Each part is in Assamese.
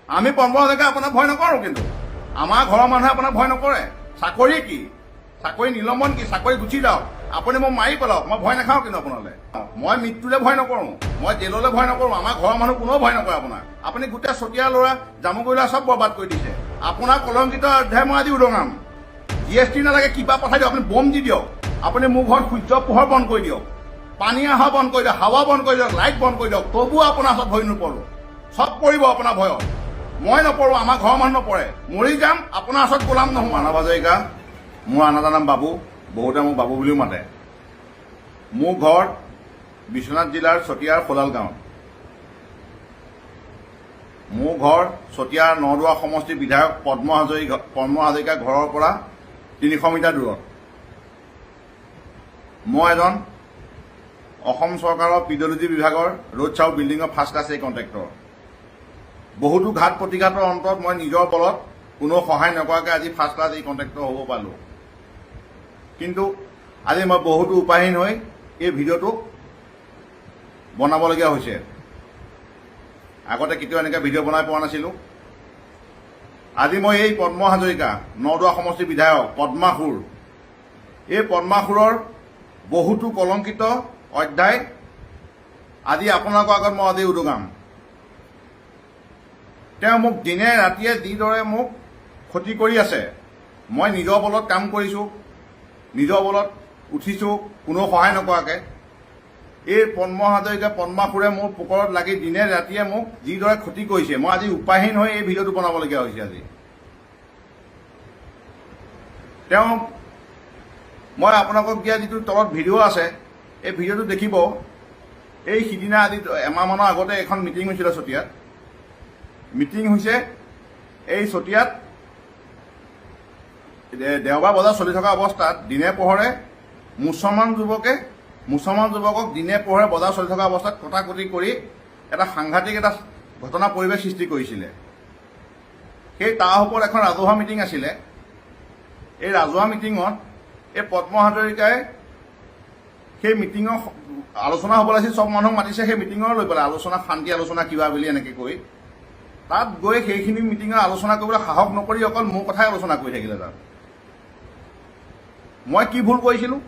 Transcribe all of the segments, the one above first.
আমি পদ্ম হাজৰিকা আপোনাক ভয় নকৰোঁ, কিন্তু আমাৰ ঘৰৰ মানুহে আপোনাক ভয় নকৰে। চাকৰি কি, চাকৰি নিলম্বন কি, চাকৰি গুচি যাওক, আপুনি মোক মাৰি পেলাওক, মই ভয় নাখাওঁ। কিন্তু আপোনালৈ মই মৃত্যুলৈ ভয় নকৰোঁ, মই জেললৈ ভয় নকৰোঁ, আমাৰ ঘৰৰ মানুহ কোনেও ভয় নকৰে আপোনাক। আপুনি গোটেই চতিয়া ল'ৰা জামুগুৰি ল'ৰা চব বৰবাদ কৰি দিছে। আপোনাৰ কলংকিত অধ্যায় মই আজি উদঙাম। GST নালাগে, কিবা পঠাই দিয়ক, আপুনি বম দি দিয়ক, আপুনি মোৰ ঘৰত সূৰ্য পোহৰ বন্ধ কৰি দিয়ক, পানী অহা বন্ধ কৰি দিয়ক, হাৱা বন্ধ কৰি দিয়ক, লাইট বন্ধ কৰি দিয়ক, তবুও আপোনাৰ ওচৰত ভয় নপৰোঁ। চব পৰিব আপোনাৰ ভয়ত, মই নপৰোঁ, আমাৰ ঘৰৰ মানুহ নপৰে। মৰি যাম, আপোনাৰ ওচৰত গোলাম নহওঁ। মানৱ হাজৰিকা, মোৰ আন এটা নাম বাবু, বহুতে মোক বাবু বুলিও মাতে। মোৰ ঘৰ বিশ্বনাথ জিলাৰ চতিয়াৰ খোলাল গাঁৱত। মোৰ ঘৰ চতিয়াৰ নদুৱা সমষ্টিৰ বিধায়ক পদ্ম হাজৰিকা ঘৰৰ পৰা 300 মিটাৰ দূৰত। মই এজন অসম চৰকাৰৰ PWD বিভাগৰ ৰোড চাউ বিল্ডিঙৰ ফাৰ্ষ্ট ক্লাছ এই কণ্ট্ৰেক্টৰ। বহুতো ঘাট প্ৰতিঘাতৰ অন্তত মই নিজৰ বলত কোনো সহায় নকৰাকৈ আজি ফাৰ্ষ্ট ক্লাছ এই কণ্ট্ৰেক্টৰ হ'ব পালোঁ। কিন্তু আজি মই বহুতো উপায়হীন হৈ এই ভিডিঅ'টো বনাবলগীয়া হৈছে। আগতে কেতিয়াও এনেকৈ ভিডিঅ' বনাই পোৱা নাছিলোঁ। আজি মই এই পদ্ম হাজৰিকা নদুৱা সমষ্টিৰ বিধায়ক পদ্মাসুৰ, এই পদ্মাসুৰৰ বহুতো কলংকিত অধ্যায় আজি আপোনালোকৰ আগত মই আজি উদঙাম। তেওঁ মোক দিনে ৰাতিয়ে যিদৰে মোক ক্ষতি কৰি আছে, মই নিজৰ বলত কাম কৰিছোঁ, নিজৰ বলত উঠিছোঁ, কোনো সহায় নকৰাকৈ। এই পদ্ম হাজৰিকা পদ্মাসুৰে মোৰ পোকৰত লাগি দিনে ৰাতিয়ে মোক যিদৰে ক্ষতি কৰিছে, মই আজি উপায়হীন হৈ এই ভিডিঅ'টো বনাবলগীয়া হৈছে। আজি তেওঁ মই আপোনালোকক দিয়া যিটো তলত ভিডিঅ' আছে, এই ভিডিঅ'টো দেখিব। এই সিদিনা আজি এমাহমানৰ আগতে এখন মিটিং হৈছিলে চতিয়াত। মিটিং হৈছে এই চতিয়াত দেওবাৰ বজাৰ চলি থকা অৱস্থাত দিনে পোহৰে মুছলমান যুৱকক দিনে পোহৰে বজাৰ চলি থকা অৱস্থাত কটাকটি কৰি এটা সাংঘাতিক এটা ঘটনা পৰিৱেশ সৃষ্টি কৰিছিলে। সেই তাৰ ওপৰত এখন ৰাজহুৱা মিটিং আছিলে। এই ৰাজহুৱা মিটিঙত এই পদ্ম হাজৰিকাই সেই মিটিঙৰ আলোচনা হ'ব লাগিছিল, চব মানুহক মাতিছে সেই মিটিঙৰ লৈ পেলাই আলোচনা, শান্তি আলোচনা কিবা বুলি এনেকৈ কৈ তাত গৈ সেইখিনি মিটিঙৰ আলোচনা কৰিবলৈ সাহস নকৰি অকল মোৰ কথাই আলোচনা কৰি থাকিলে। তাত মই কি ভুল কৰিছিলোঁ?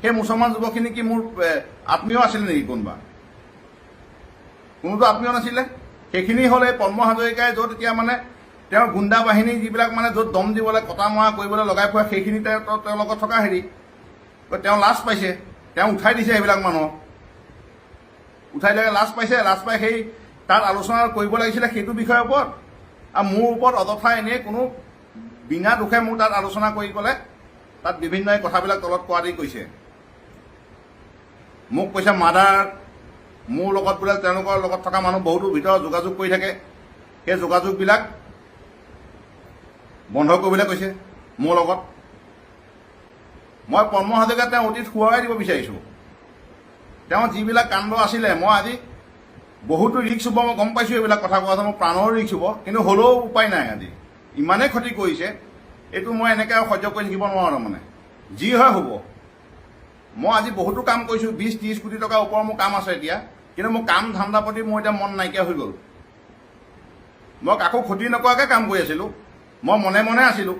সেই মুছলমান যুৱকখিনি কি মোৰ আত্মীয় আছিল নেকি? কোনোতো আত্মীয় নাছিলে। সেইখিনি হ'ল এই পদ্ম হাজৰিকাই য'ত এতিয়া মানে তেওঁৰ গুণ্ডা বাহিনী যিবিলাক মানে য'ত দম দিবলৈ, কটা মৰা কৰিবলৈ লগাই ফুৰা, সেইখিনি তেওঁৰ লগত থকা হেৰি। তেওঁ লাজ পাইছে, তেওঁ উঠাই দিছে সেইবিলাক মানুহক, উঠাই দিলে লাজ পাইছে। লাজ পাই সেই তাত আলোচনা কৰিব লাগিছিলে সেইটো বিষয়ৰ ওপৰত, আৰু মোৰ ওপৰত অযথা এনেই কোনো বিনা দুখে মোৰ তাত আলোচনা কৰি পেলাই তাত বিভিন্ন কথাবিলাক তলত কোৱা দি কৈছে। মোক কৈছে মাদাৰ, মোৰ লগত বোলে তেওঁলোকৰ লগত থকা মানুহ বহুতো ভিতৰত যোগাযোগ কৰি থাকে, সেই যোগাযোগবিলাক বন্ধ কৰিবলৈ কৈছে মোৰ লগত। মই পদ্ম হাজৰিকাক তেওঁ অতীত সোঁৱৰাই দিব বিচাৰিছোঁ। তেওঁ যিবিলাক কাণ্ড আছিলে, মই আজি বহুতো ৰিক্স হ'ব, মই গম পাইছোঁ এইবিলাক কথা কোৱা, মোৰ প্ৰাণৰ ৰিক্স হ'ব, কিন্তু হ'লেও উপায় নাই। আজি ইমানেই ক্ষতি কৰিছে, এইটো মই এনেকৈ আৰু সহ্য কৰি থাকিব নোৱাৰোঁ। মানে যি হয় হ'ব। মই আজি বহুতো কাম কৰিছোঁ, 20-30 কোটি টকাৰ ওপৰৰ মোৰ কাম আছে এতিয়া, কিন্তু মোৰ কাম ধান্দা প্ৰতি মোৰ এতিয়া মন নাইকিয়া হৈ গ'ল। মই কাকো ক্ষতি নকৰাকৈ কাম কৰি আছিলোঁ, মই মনে মনে আছিলোঁ।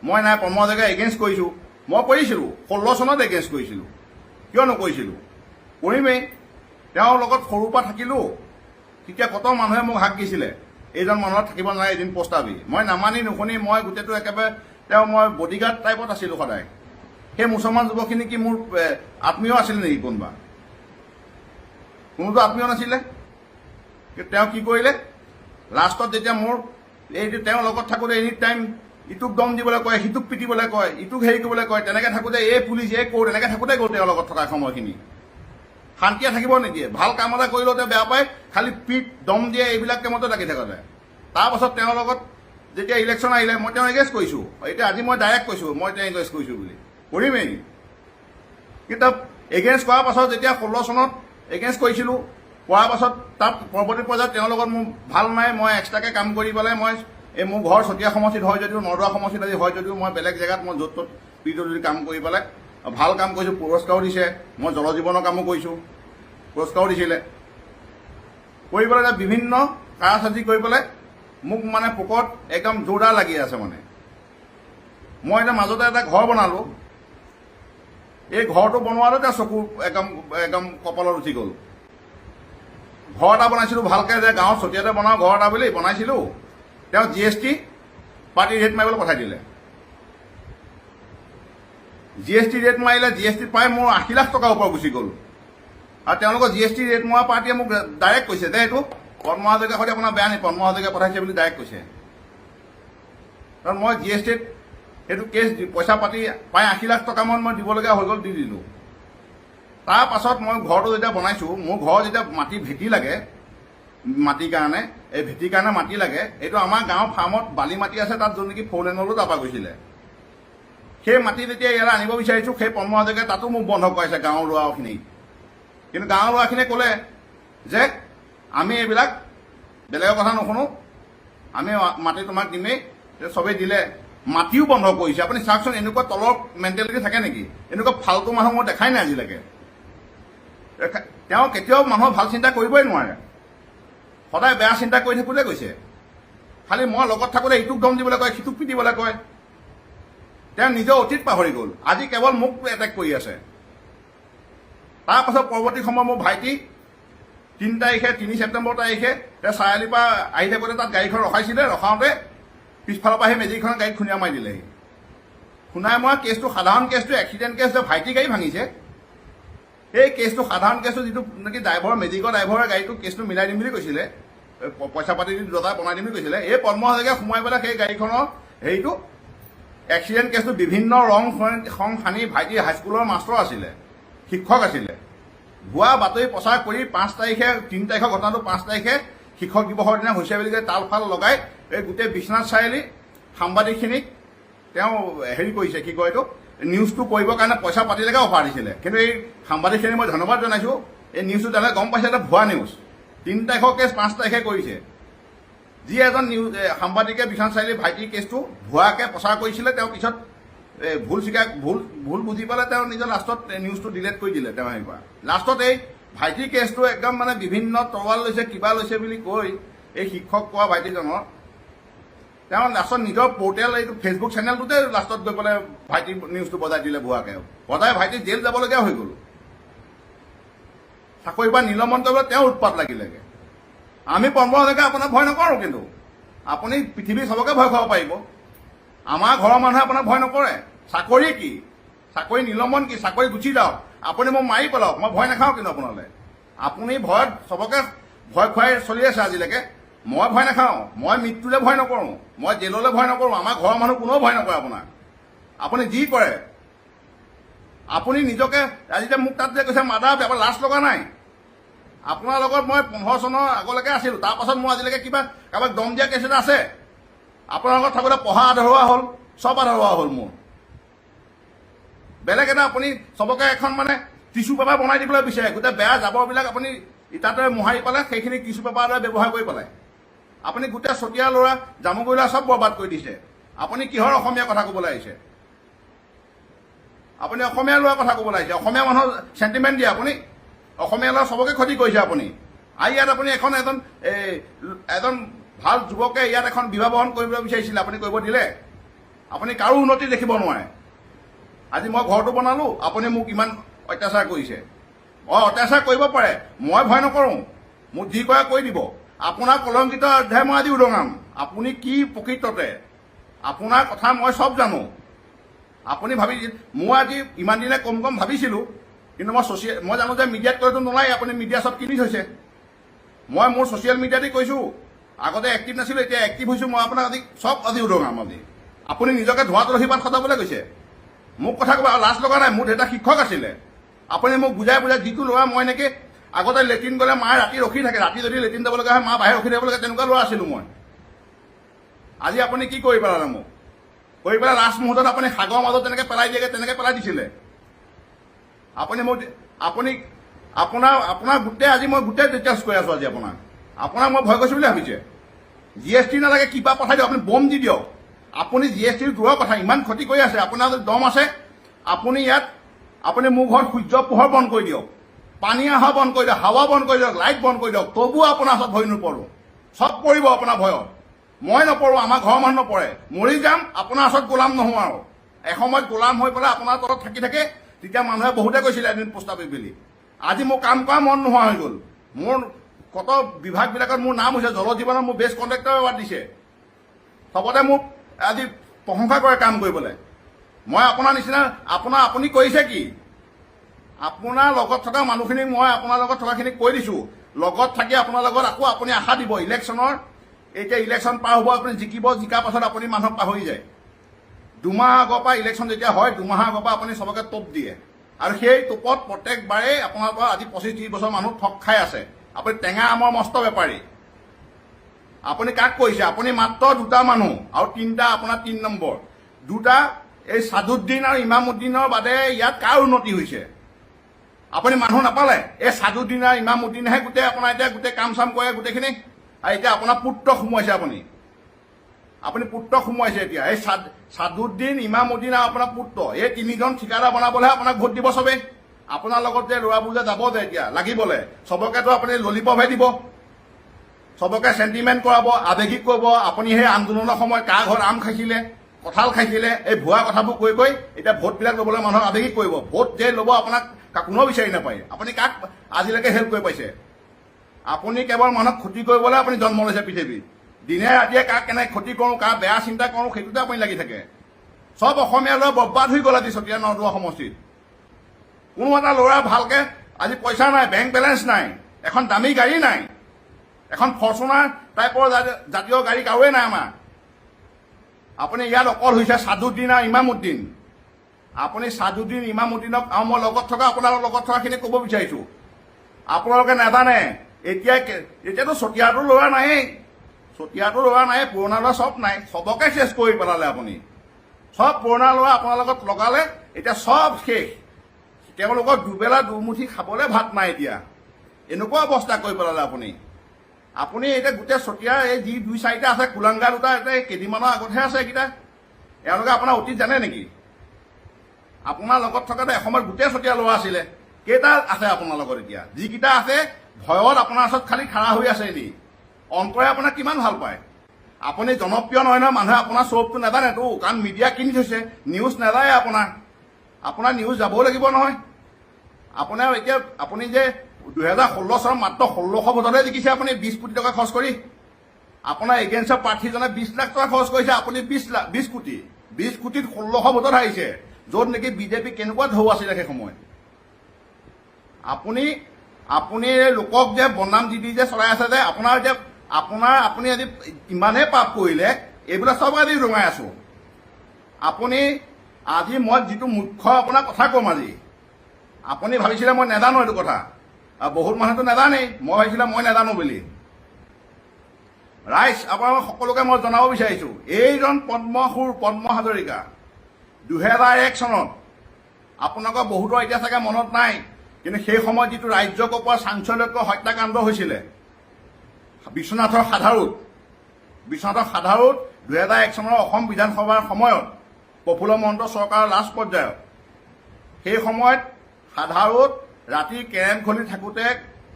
মই নাই পদ্ম হাজৰিকাক এগেইনষ্ট কৰিছোঁ, মই কৰিছিলোঁ 16 চনত এগেইনষ্ট কৰিছিলোঁ, কিয় নকৰিছিলোঁ? কৰিমেই। তেওঁৰ লগত সৰুৰ পৰা থাকিলোঁ, তেতিয়া কত মানুহে মোক হাক দিছিলে, এইজন মানুহত থাকিব নালাগে, এদিন পস্তাবি। মই নামানি নুশুনি মই গোটেইটো একেবাৰে মই বডিগাৰ্ড টাইপত আছিলোঁ সদায়। সেই মুছলমান যুৱকখিনি কি মোৰ আত্মীয় আছিল নেকি? কোনোতো আত্মীয় নাছিলে। তেওঁ কি কৰিলে, লাষ্টত যেতিয়া মোৰ এইটো তেওঁৰ লগত থাকোঁতে এনি টাইম ইটোক দম দিবলৈ কয়, সিটোক পিটিবলৈ কয়, ইটোক হেৰি কৰিবলৈ কয়, তেনেকৈ থাকোঁতে এই পুলিচ এই কোৰ্ট এনেকৈ থাকোঁতে গ'ল তেওঁৰ লগত থকা সময়খিনি। শান্তিয়ে থাকিব নিদিয়ে। ভাল কাম এটা কৰিলেও তেওঁ বেয়া পায়, খালি পিট দম দিয়ে, এইবিলাক কামতে লাগি থাকোঁতে। তাৰপাছত তেওঁৰ লগত যেতিয়া ইলেকশ্যন আহিলে, মই তেওঁ এগেইনষ্ট কৰিছোঁ। এতিয়া আজি মই ডাইৰেক্ট কৈছোঁ মই তেওঁ এগেইনষ্ট কৰিছোঁ বুলি, কৰিমেই। কিন্তু এগেইনষ্ট কৰাৰ পাছত যেতিয়া 16 চনত এগেইনষ্ট কৰিছিলোঁ, কৰাৰ পাছত তাত পৰৱৰ্তী পৰ্যায়ত তেওঁৰ লগত মোৰ ভাল নাই। মই এক্সট্ৰাকৈ কাম কৰি পেলাই মই এই মোৰ ঘৰ চতিয়া সমষ্টিত হয় যদিও, নদুৱা সমষ্টিত আজি হয় যদিও, মই বেলেগ জেগাত মই য'ত ত'ত PWD কাম কৰি পেলাই ভাল কাম কৰিছোঁ, পুৰস্কাৰো দিছে। মই জল জীৱনৰ কামো কৰিছোঁ, পুৰস্কাৰো দিছিলে। কৰি পেলাই বিভিন্ন কাৰাচাজি কৰি পেলাই মোক মানে পোকত একদম জোৰদাৰ লাগি আছে মানে। মই এতিয়া মাজতে এটা ঘৰ বনালোঁ, এই ঘৰটো বনোৱাটো এতিয়া চকু একদম একদম কপালত উঠি গ'ল। ঘৰ এটা বনাইছিলোঁ ভালকৈ, যে গাঁৱৰ চতিয়াতে বনাওঁ ঘৰ এটা বুলি বনাইছিলোঁ, তেওঁ GST পাৰ্টি ৰেট মাৰিবলৈ পঠাই দিলে। GST ৰেট মাৰিলে, GST পাই মোৰ 80 লাখ টকাৰ ওপৰত গুচি গ'ল। আৰু তেওঁলোকৰ GST ৰেট মৰা পাৰ্টিয়ে মোক ডাইৰেক্ট কৈছে যে এইটো পদ্ম হাজৰিকাৰ সৈতে আপোনাৰ বেয়া নেকি, পদ্ম হাজৰিকাই পঠাইছে বুলি ডাইৰেক্ট কৈছে। কাৰণ মই GSTত সেইটো কেছ পইচা পাতি প্ৰায় 80 লাখ টকামান মই দিবলগীয়া হৈ গ'ল, দি দিলোঁ। তাৰ পাছত মই ঘৰটো যেতিয়া বনাইছোঁ, মোৰ ঘৰ যেতিয়া মাটি ভেটি লাগে, মাটিৰ কাৰণে, এই ভেটিৰ কাৰণে মাটি লাগে, এইটো আমাৰ গাঁৱৰ ফাৰ্মত বালি মাটি আছে, তাত য'ত নেকি 4 লেনলৈ তাৰপৰা গৈছিলে। সেই মাটি যেতিয়া ইয়ালৈ আনিব বিচাৰিছোঁ, সেই পদ্ম হাজৰিকাই তাতো মোক বন্ধ কৰাইছে গাঁৱৰ ল'ৰাখিনি। কিন্তু গাঁৱৰ ল'ৰাখিনিয়ে ক'লে যে আমি এইবিলাক বেলেগৰ কথা নুশুনো, আমি মাটি তোমাক দিমেই, চবেই দিলে। মাটিও বন্ধ কৰিছে। আপুনি চাওকচোন, এনেকুৱা তলৰ মেণ্টেলিটি থাকে নেকি? এনেকুৱা ফাল্টু মানুহ মই দেখাই নাই আজিলৈকে। তেওঁ কেতিয়াও মানুহৰ ভাল চিন্তা কৰিবই নোৱাৰে, সদায় বেয়া চিন্তা কৰি থাকোঁতে গৈছে। খালি মই লগত থাকোঁতে ইটোক দম দিবলৈ কয়, সিটোক পিটিবলৈ কয়। তেওঁ নিজৰ অতীত পাহৰি গ'ল, আজি কেৱল মোক এটেক কৰি আছে। তাৰপাছত পৰৱৰ্তী সময়ত মোৰ ভাইটি 3 ছেপ্টেম্বৰ তাৰিখে চাৰিআলিৰ পৰা আহি থাকোঁতে তাত গাড়ীখন ৰখাইছিলে, ৰখাওঁতে পিছফালৰ পৰা সেই মেজিকখনৰ গাড়ীত খুন্দিয়াই মাৰি দিলেহি। খুন্দাই মৰা কেছটো সাধাৰণ কেছটো, এক্সিডেণ্ট কেছ, ভাইটি গাড়ী ভাঙিছে। এই কেছটো সাধাৰণ কেছটো, যিটো নেকি ড্ৰাইভাৰ, মেজিকৰ ড্ৰাইভাৰৰ গাড়ীটো কেছটো মিলাই দিম বুলি কৈছিলে, পইচা পাতি দি দুটা বনাই দিম বুলি কৈছিলে। এই পদ্ম হাজৰিকাই সোমাই পেলাই সেই গাড়ীখনৰ হেৰিটো এক্সিডেণ্ট কেছটো বিভিন্ন ৰং সানি, ভাইটি হাইস্কুলৰ মাষ্টৰ আছিলে, শিক্ষক আছিলে, ভুৱা বাতৰি প্ৰচাৰ কৰি 3 তাৰিখৰ ঘটনাটো 5 তাৰিখে শিক্ষক দিৱসৰ দিনা হৈছে বুলি তাল ফাল লগাই এই গোটেই বিশ্বনাথ চাৰিআলি সাংবাদিকখিনিক তেওঁ হেৰি কৰিছে, কি কয় এইটো, নিউজটো কৰিবৰ কাৰণে পইচা পাতিলৈকে অফাৰ দিছিলে। কিন্তু এই সাংবাদিকখিনি মই ধন্যবাদ জনাইছোঁ, এই নিউজটো তেনেকৈ গম পাইছে, এটা ভুৱা নিউজ। 3 তাৰিখৰ কেছ 5 তাৰিখে কৰিছে। যি এজন সাংবাদিকে বিশ্বনাথ চাৰিআলি ভাইটিৰ কেছটো ভুৱাকৈ প্ৰচাৰ কৰিছিলে, তেওঁ পিছত ভুল বুজি পালে, তেওঁ নিজৰ লাষ্টত নিউজটো ডিলেট কৰি দিলে। তেওঁ হেৰি পৰা লাষ্টত এই ভাইটিৰ কেছটো একদম মানে বিভিন্ন তৰোৱাল লৈছে, কিবা লৈছে বুলি কৈ এই শিক্ষক কোৱা ভাইটিজনৰ তেওঁ লাষ্টত নিজৰ পৰ্টেল, এইটো ফেচবুক চেনেলটোতে লাষ্টত গৈ পেলাই ভাইটিৰ নিউজটো বজাই দিলে ভুৱাকৈ। বজাই ভাইটি জেল যাবলগীয়া হৈ গ'ল। চাকৰিৰ পৰা নিলম্বন কৰিবলৈ তেওঁ উৎপাত লাগিলেগৈ। আমি পদ্ম হাজৰিকাই আপোনাক ভয় নকৰোঁ, কিন্তু আপুনি পৃথিৱীৰ চবকে ভয় খুৱাব পাৰিব, আমাৰ ঘৰৰ মানুহে আপোনাক ভয় নকৰে। চাকৰি কি, চাকৰি নিলম্বন কি, চাকৰি গুচি যাওক, আপুনি মোক মাৰি পেলাওক, মই ভয় নাখাওঁ। কিন্তু আপোনালৈ আপুনি ভয়ত চবকে ভয় খুৱাই চলি আছে আজিলৈকে। মই ভয় নাখাওঁ, মই মৃত্যুলৈ ভয় নকৰোঁ, মই জেললৈ ভয় নকৰোঁ, আমাৰ ঘৰৰ মানুহ কোনেও ভয় নকৰে আপোনাক। আপুনি যি কৰে, আপুনি নিজকে আজি যে মোক তাত যে কৈছে মাদাৰ, আপোনাৰ লাজ লগা নাই? আপোনাৰ লগত মই 15 চনৰ আগলৈকে আছিলোঁ, তাৰপাছত মোৰ আজিলৈকে কিবা কাৰোবাক দম দিয়া কেছ এটা আছে? আপোনাৰ লগত থাকোঁতে পঢ়া আধৰুৱা হ'ল, চব আধৰুৱা হ'ল মোৰ। বেলেগ এটা আপুনি চবকে এখন মানে টিচু পেপাৰ বনাই দিবলৈ বিচাৰে, গোটেই বেয়া জাবৰবিলাক আপুনি ইটাতে মোহাৰি পেলাই সেইখিনি টিচু পেপাৰ দৰে ব্যৱহাৰ কৰি পেলাই আপুনি গোটেই চতিয়া ল'ৰা, জামুগুৰি ল'ৰা চব বৰবাদ কৰি দিছে। আপুনি কিহৰ অসমীয়া কথা ক'বলৈ আহিছে? আপুনি অসমীয়া ল'ৰা কথা ক'বলৈ আহিছে, অসমীয়া মানুহৰ চেণ্টিমেণ্ট দিয়ে আপুনি, অসমীয়া ল'ৰা চবকে ক্ষতি কৰিছে আপুনি। আৰু ইয়াত আপুনি এজন ভাল যুৱকে ইয়াত এখন বিবাহ বহন কৰিবলৈ বিচাৰিছিলে, আপুনি কৰিব দিলে? আপুনি কাৰো উন্নতি দেখিব নোৱাৰে। আজি মই ঘৰটো বনালোঁ, আপুনি মোক ইমান অত্যাচাৰ কৰিছে। অত্যাচাৰ কৰিব পাৰে, মই ভয় নকৰোঁ, মোক যি কৰে কৰি দিব। আপোনাৰ কলংকিত অধ্যায় মই আজি উদঙাম। আপুনি কি প্ৰকৃততে, আপোনাৰ কথা মই চব জানো। আপুনি মই আজি ইমান দিনে কম ভাবিছিলোঁ, কিন্তু মই জানো যে মিডিয়াত কৰিতো নোলাই, আপুনি মিডিয়া চব কিনি থৈছে। মই মোৰ ছ'চিয়েল মিডিয়াতে কৈছোঁ, আগতে এক্টিভ নাছিলোঁ, এতিয়া এক্টিভ হৈছোঁ। মই আপোনাক আজি উদঙাম। আপুনি নিজকে ধোঁৱা তুলসী পাত সজাবলৈ গৈছে। মোক কথা ক'ব লাজ লগা নাই? মোৰ দেউতা শিক্ষক আছিলে, আপুনি মোক বুজাই যিটো ল'ৰা মই এনেকৈ আগতে লেট্ৰিন গ'লে মায়ে ৰাতি ৰখি থাকে, ৰাতি যদি লেট্ৰিন যাব লগা হয় মা বাহিৰত ৰখি থাকিব লাগে, তেনেকুৱা ল'ৰা আছিলোঁ মই। আজি আপুনি কি কৰি পেলালে? মোক কৰি পেলাই লাষ্ট মুহূৰ্তত আপুনি সাগৰৰ মাজত তেনেকৈ পেলাই দিয়েগৈ, তেনেকৈ পেলাই দিছিলে আপুনি। আপোনাৰ গোটেই আজি মই গোটেই ডিটেইলছ কৈ আছোঁ। আজি আপোনাক মই ভয় কৰিছোঁ বুলি ভাবিছে? GST নালাগে, কিবা পঠাই দিয়ক, আপুনি বম দি দিয়ক। আপুনি GST দূৰৰ কথা, ইমান ক্ষতি কৰি আছে। আপোনাৰ যদি দম আছে, আপুনি মোৰ ঘৰত সূৰ্য পোহৰ বন্ধ কৰি দিয়ক, পানী অহা বন্ধ কৰি দিয়ক, হাৱা বন্ধ কৰি দিয়ক, লাইট বন্ধ কৰি দিয়ক, তবুও আপোনাৰ ওচৰত ভয় নপৰোঁ। চব পৰিব আপোনাৰ ভয়ত। মই নপৰোঁ, আমাৰ ঘৰৰ মানুহ নপৰে। মৰি যাম, আপোনাৰ ওচৰত গোলাম নহওঁ আৰু। এসময়ত গোলাম হৈ পেলাই আপোনাৰ তলত থাকি থাকে, তেতিয়া মানুহে বহুতে কৈছিলে এদিন প্ৰস্তাৱিক বুলি। আজি মোৰ কাম কৰা মন নোহোৱা হৈ গ'ল। মোৰ কত বিভাগবিলাকত মোৰ নাম হৈছে, জল জীৱনত মোৰ বেষ্ট কণ্ট্ৰেক্টৰ এৱাৰ্ড দিছে। চবতে মোক আজি প্ৰশংসা কৰে কাম কৰিবলৈ। মই আপোনাৰ নিচিনা আপুনি কৰিছে কি? আপোনাৰ লগত থকা মানুহখিনিক মই আপোনাৰ লগত থকাখিনিক কৈ দিছোঁ, লগত থাকি আপোনাৰ লগত আকৌ আপুনি আশা দিব ইলেকশ্যনৰ। এতিয়া ইলেকশ্যন পাৰ হ'ব, আপুনি জিকিব, জিকাৰ পাছত আপুনি মানুহক পাহৰি যায়। দুমাহ আগৰ পৰা ইলেকশ্যন যেতিয়া হয়, দুমাহৰ আগৰ পৰা আপুনি চবকে টোপ দিয়ে, আৰু সেই টোপত প্ৰত্যেকবাৰেই আপোনাৰ পৰা আজি 25-30 বছৰ মানুহ ঠগ খাই আছে। আপুনি টেঙা আমৰ মস্ত বেপাৰী। আপুনি কাক কৈছে? আপুনি মাত্ৰ দুটা মানুহ, আৰু তিনিটা আপোনাৰ 3 নম্বৰ দুটা, এই ছাদুদ্দিন আৰু ইমামুদ্দিনৰ বাদে ইয়াত কাৰ উন্নতি হৈছে? আপুনি মানুহ নাপালে? এই ছাদুদ্দিন আৰু ইমামুদ্দিনহে গোটেই আপোনাৰ এতিয়া গোটেই কাম চাম কৰে গোটেইখিনি। আৰু এতিয়া আপোনাৰ পুত্ৰ সোমোৱাইছে, আপুনি পুত্ৰ সোমোৱাইছে এতিয়া। এই ছাদুদ্দিন, ইমামুদ্দিন আৰু আপোনাৰ পুত্ৰ, এই 3জন ঠিকাদাৰ বনাবলৈহে আপোনাক ভোট দিব চবেই। আপোনাৰ লগত যে ল'ৰাবোৰ যে যাব যে এতিয়া লাগিবলৈ, চবকেতো আপুনি ললিপপহে দিব, চবকে চেণ্টিমেণ্ট কৰাব, আৱেগিক কৰিব। আপুনি সেই আন্দোলনৰ সময়ত কাৰ ঘৰত আম খাইছিলে, কঁঠাল খাইছিলে, এই ভুৱা কথাবোৰ কৈ কৈ এতিয়া ভোটবিলাক ল'বলৈ মানুহক আৱেগিক কৰিব। ভোট যে ল'ব আপোনাক কোনেও বিচাৰি নাপায়। আপুনি কাক আজিলৈকে হেল্প কৰি পাইছে? আপুনি কেৱল মানুহক ক্ষতি কৰিবলৈ আপুনি জন্ম লৈছে পৃথিৱীত। দিনে ৰাতিয়ে কাক কেনেকৈ ক্ষতি কৰোঁ, কাৰ বেয়া চিন্তা কৰোঁ, সেইটোতে আপুনি লাগি থাকে। চব অসমীয়া ল'ৰা বৰবাদ হৈ গ'ল আজি চতিয়া নদুৱা সমষ্টিত। কোনো এটা ল'ৰা ভালকে আজি পইচা নাই, বেংক বেলেঞ্চ নাই, এখন দামী গাড়ী নাই, এখন ফৰ্চুনাৰ টাইপৰ জাতীয় গাড়ী কাৰোৱে নাই আমাৰ। আপুনি ইয়াত অকল হৈছে ছাদুদ্দিন আৰু ইমামুদ্দিন। আপুনি ছাদুদ্দিন, ইমামুদ্দিনক আৰু মই লগত থকা আপোনালোকৰ লগত থকাখিনি ক'ব বিচাৰিছোঁ, আপোনালোকে নাজানে এতিয়াতো চতিয়াটো ল'ৰা নায়েই, পুৰণা ল'ৰা চব নাই, চবকে শেষ কৰি পেলালে আপুনি। চব পুৰণা ল'ৰা আপোনাৰ লগত লগালে, এতিয়া চব শেষ। তেওঁলোকৰ দুবেলা দুমুঠি খাবলৈ ভাত নাই এতিয়া। এনেকুৱা অৱস্থা কৰি পেলালে আপুনি এতিয়া গোটেই চতিয়া এই যি 2-4টা আছে, কুলাংগা দুটা এতিয়া কেইদিনমানৰ আগতহে আছে এইকেইটা। এওঁলোকে আপোনাৰ অতীত জানে নেকি? আপোনাৰ লগত থকাতে এসময়ত গোটেই চতিয়া ল'ৰা আছিলে। কেইটা আছে আপোনাৰ লগত এতিয়া? যিকেইটা আছে ভয়ত আপোনাৰ ওচৰত খালি খাৰা হৈ আছে এনেই। অন্তৰে আপোনাক কিমান ভাল পায়। আপুনি জনপ্ৰিয় নহয় নহয়, মানুহে আপোনাৰ স্বৰূপটো নাজানেতো, কাৰণ মিডিয়া কিনি থৈছে, নিউজ নাযায় আপোনাৰ নিউজ যাবও লাগিব নহয়। এতিয়া আপুনি যে 2016 চনত মাত্ৰ 1600 ভোটতহে জিকিছে আপুনি 20 কোটি টকা খৰচ কৰি। আপোনাৰ এগেইনষ্টৰ প্ৰাৰ্থীজনে 20 লাখ টকা খৰচ কৰিছে, আপুনি 20 কোটি। 20 কোটিত 1600 ভোটত হাৰিছে, য'ত নেকি বিজেপি কেনেকুৱা ঢৌ আছিলে সেই সময়ত। আপুনি লোকক যে বনাম দি যে চলাই আছে যে, আপুনি আজি ইমানেই পাপ কৰিলে, এইবিলাক চব আজি ৰঙাই আছো। আজি মই যিটো মুখ্য আপোনাৰ কথা ক'ম আজি, আপুনি ভাবিছিলে মই নাজানো এইটো কথা, আৰু বহুত মানুহেতো নাজানেই, মই ভাবিছিলে মই নাজানো বুলি। ৰাইজ আপোনালোক সকলোকে মই জনাব বিচাৰিছোঁ, এইজন পদ্ম হাজৰিকা 2001 চনত, আপোনালোকৰ বহুতৰ এতিয়া চাগে মনত নাই, কিন্তু সেই সময়ত যিটো ৰাজ্যক ওপৰত চাঞ্চল্যকৰ হত্যাকাণ্ড হৈছিলে বিশ্বনাথৰ সাধাৰুত 2001 চনৰ অসম বিধানসভাৰ সময়ত প্ৰফুল্ল মহন্ত চৰকাৰৰ লাষ্ট পৰ্যায়ত, সেই সময়ত সাধাৰুত ৰাতি কেৰেম খেলি থাকোঁতে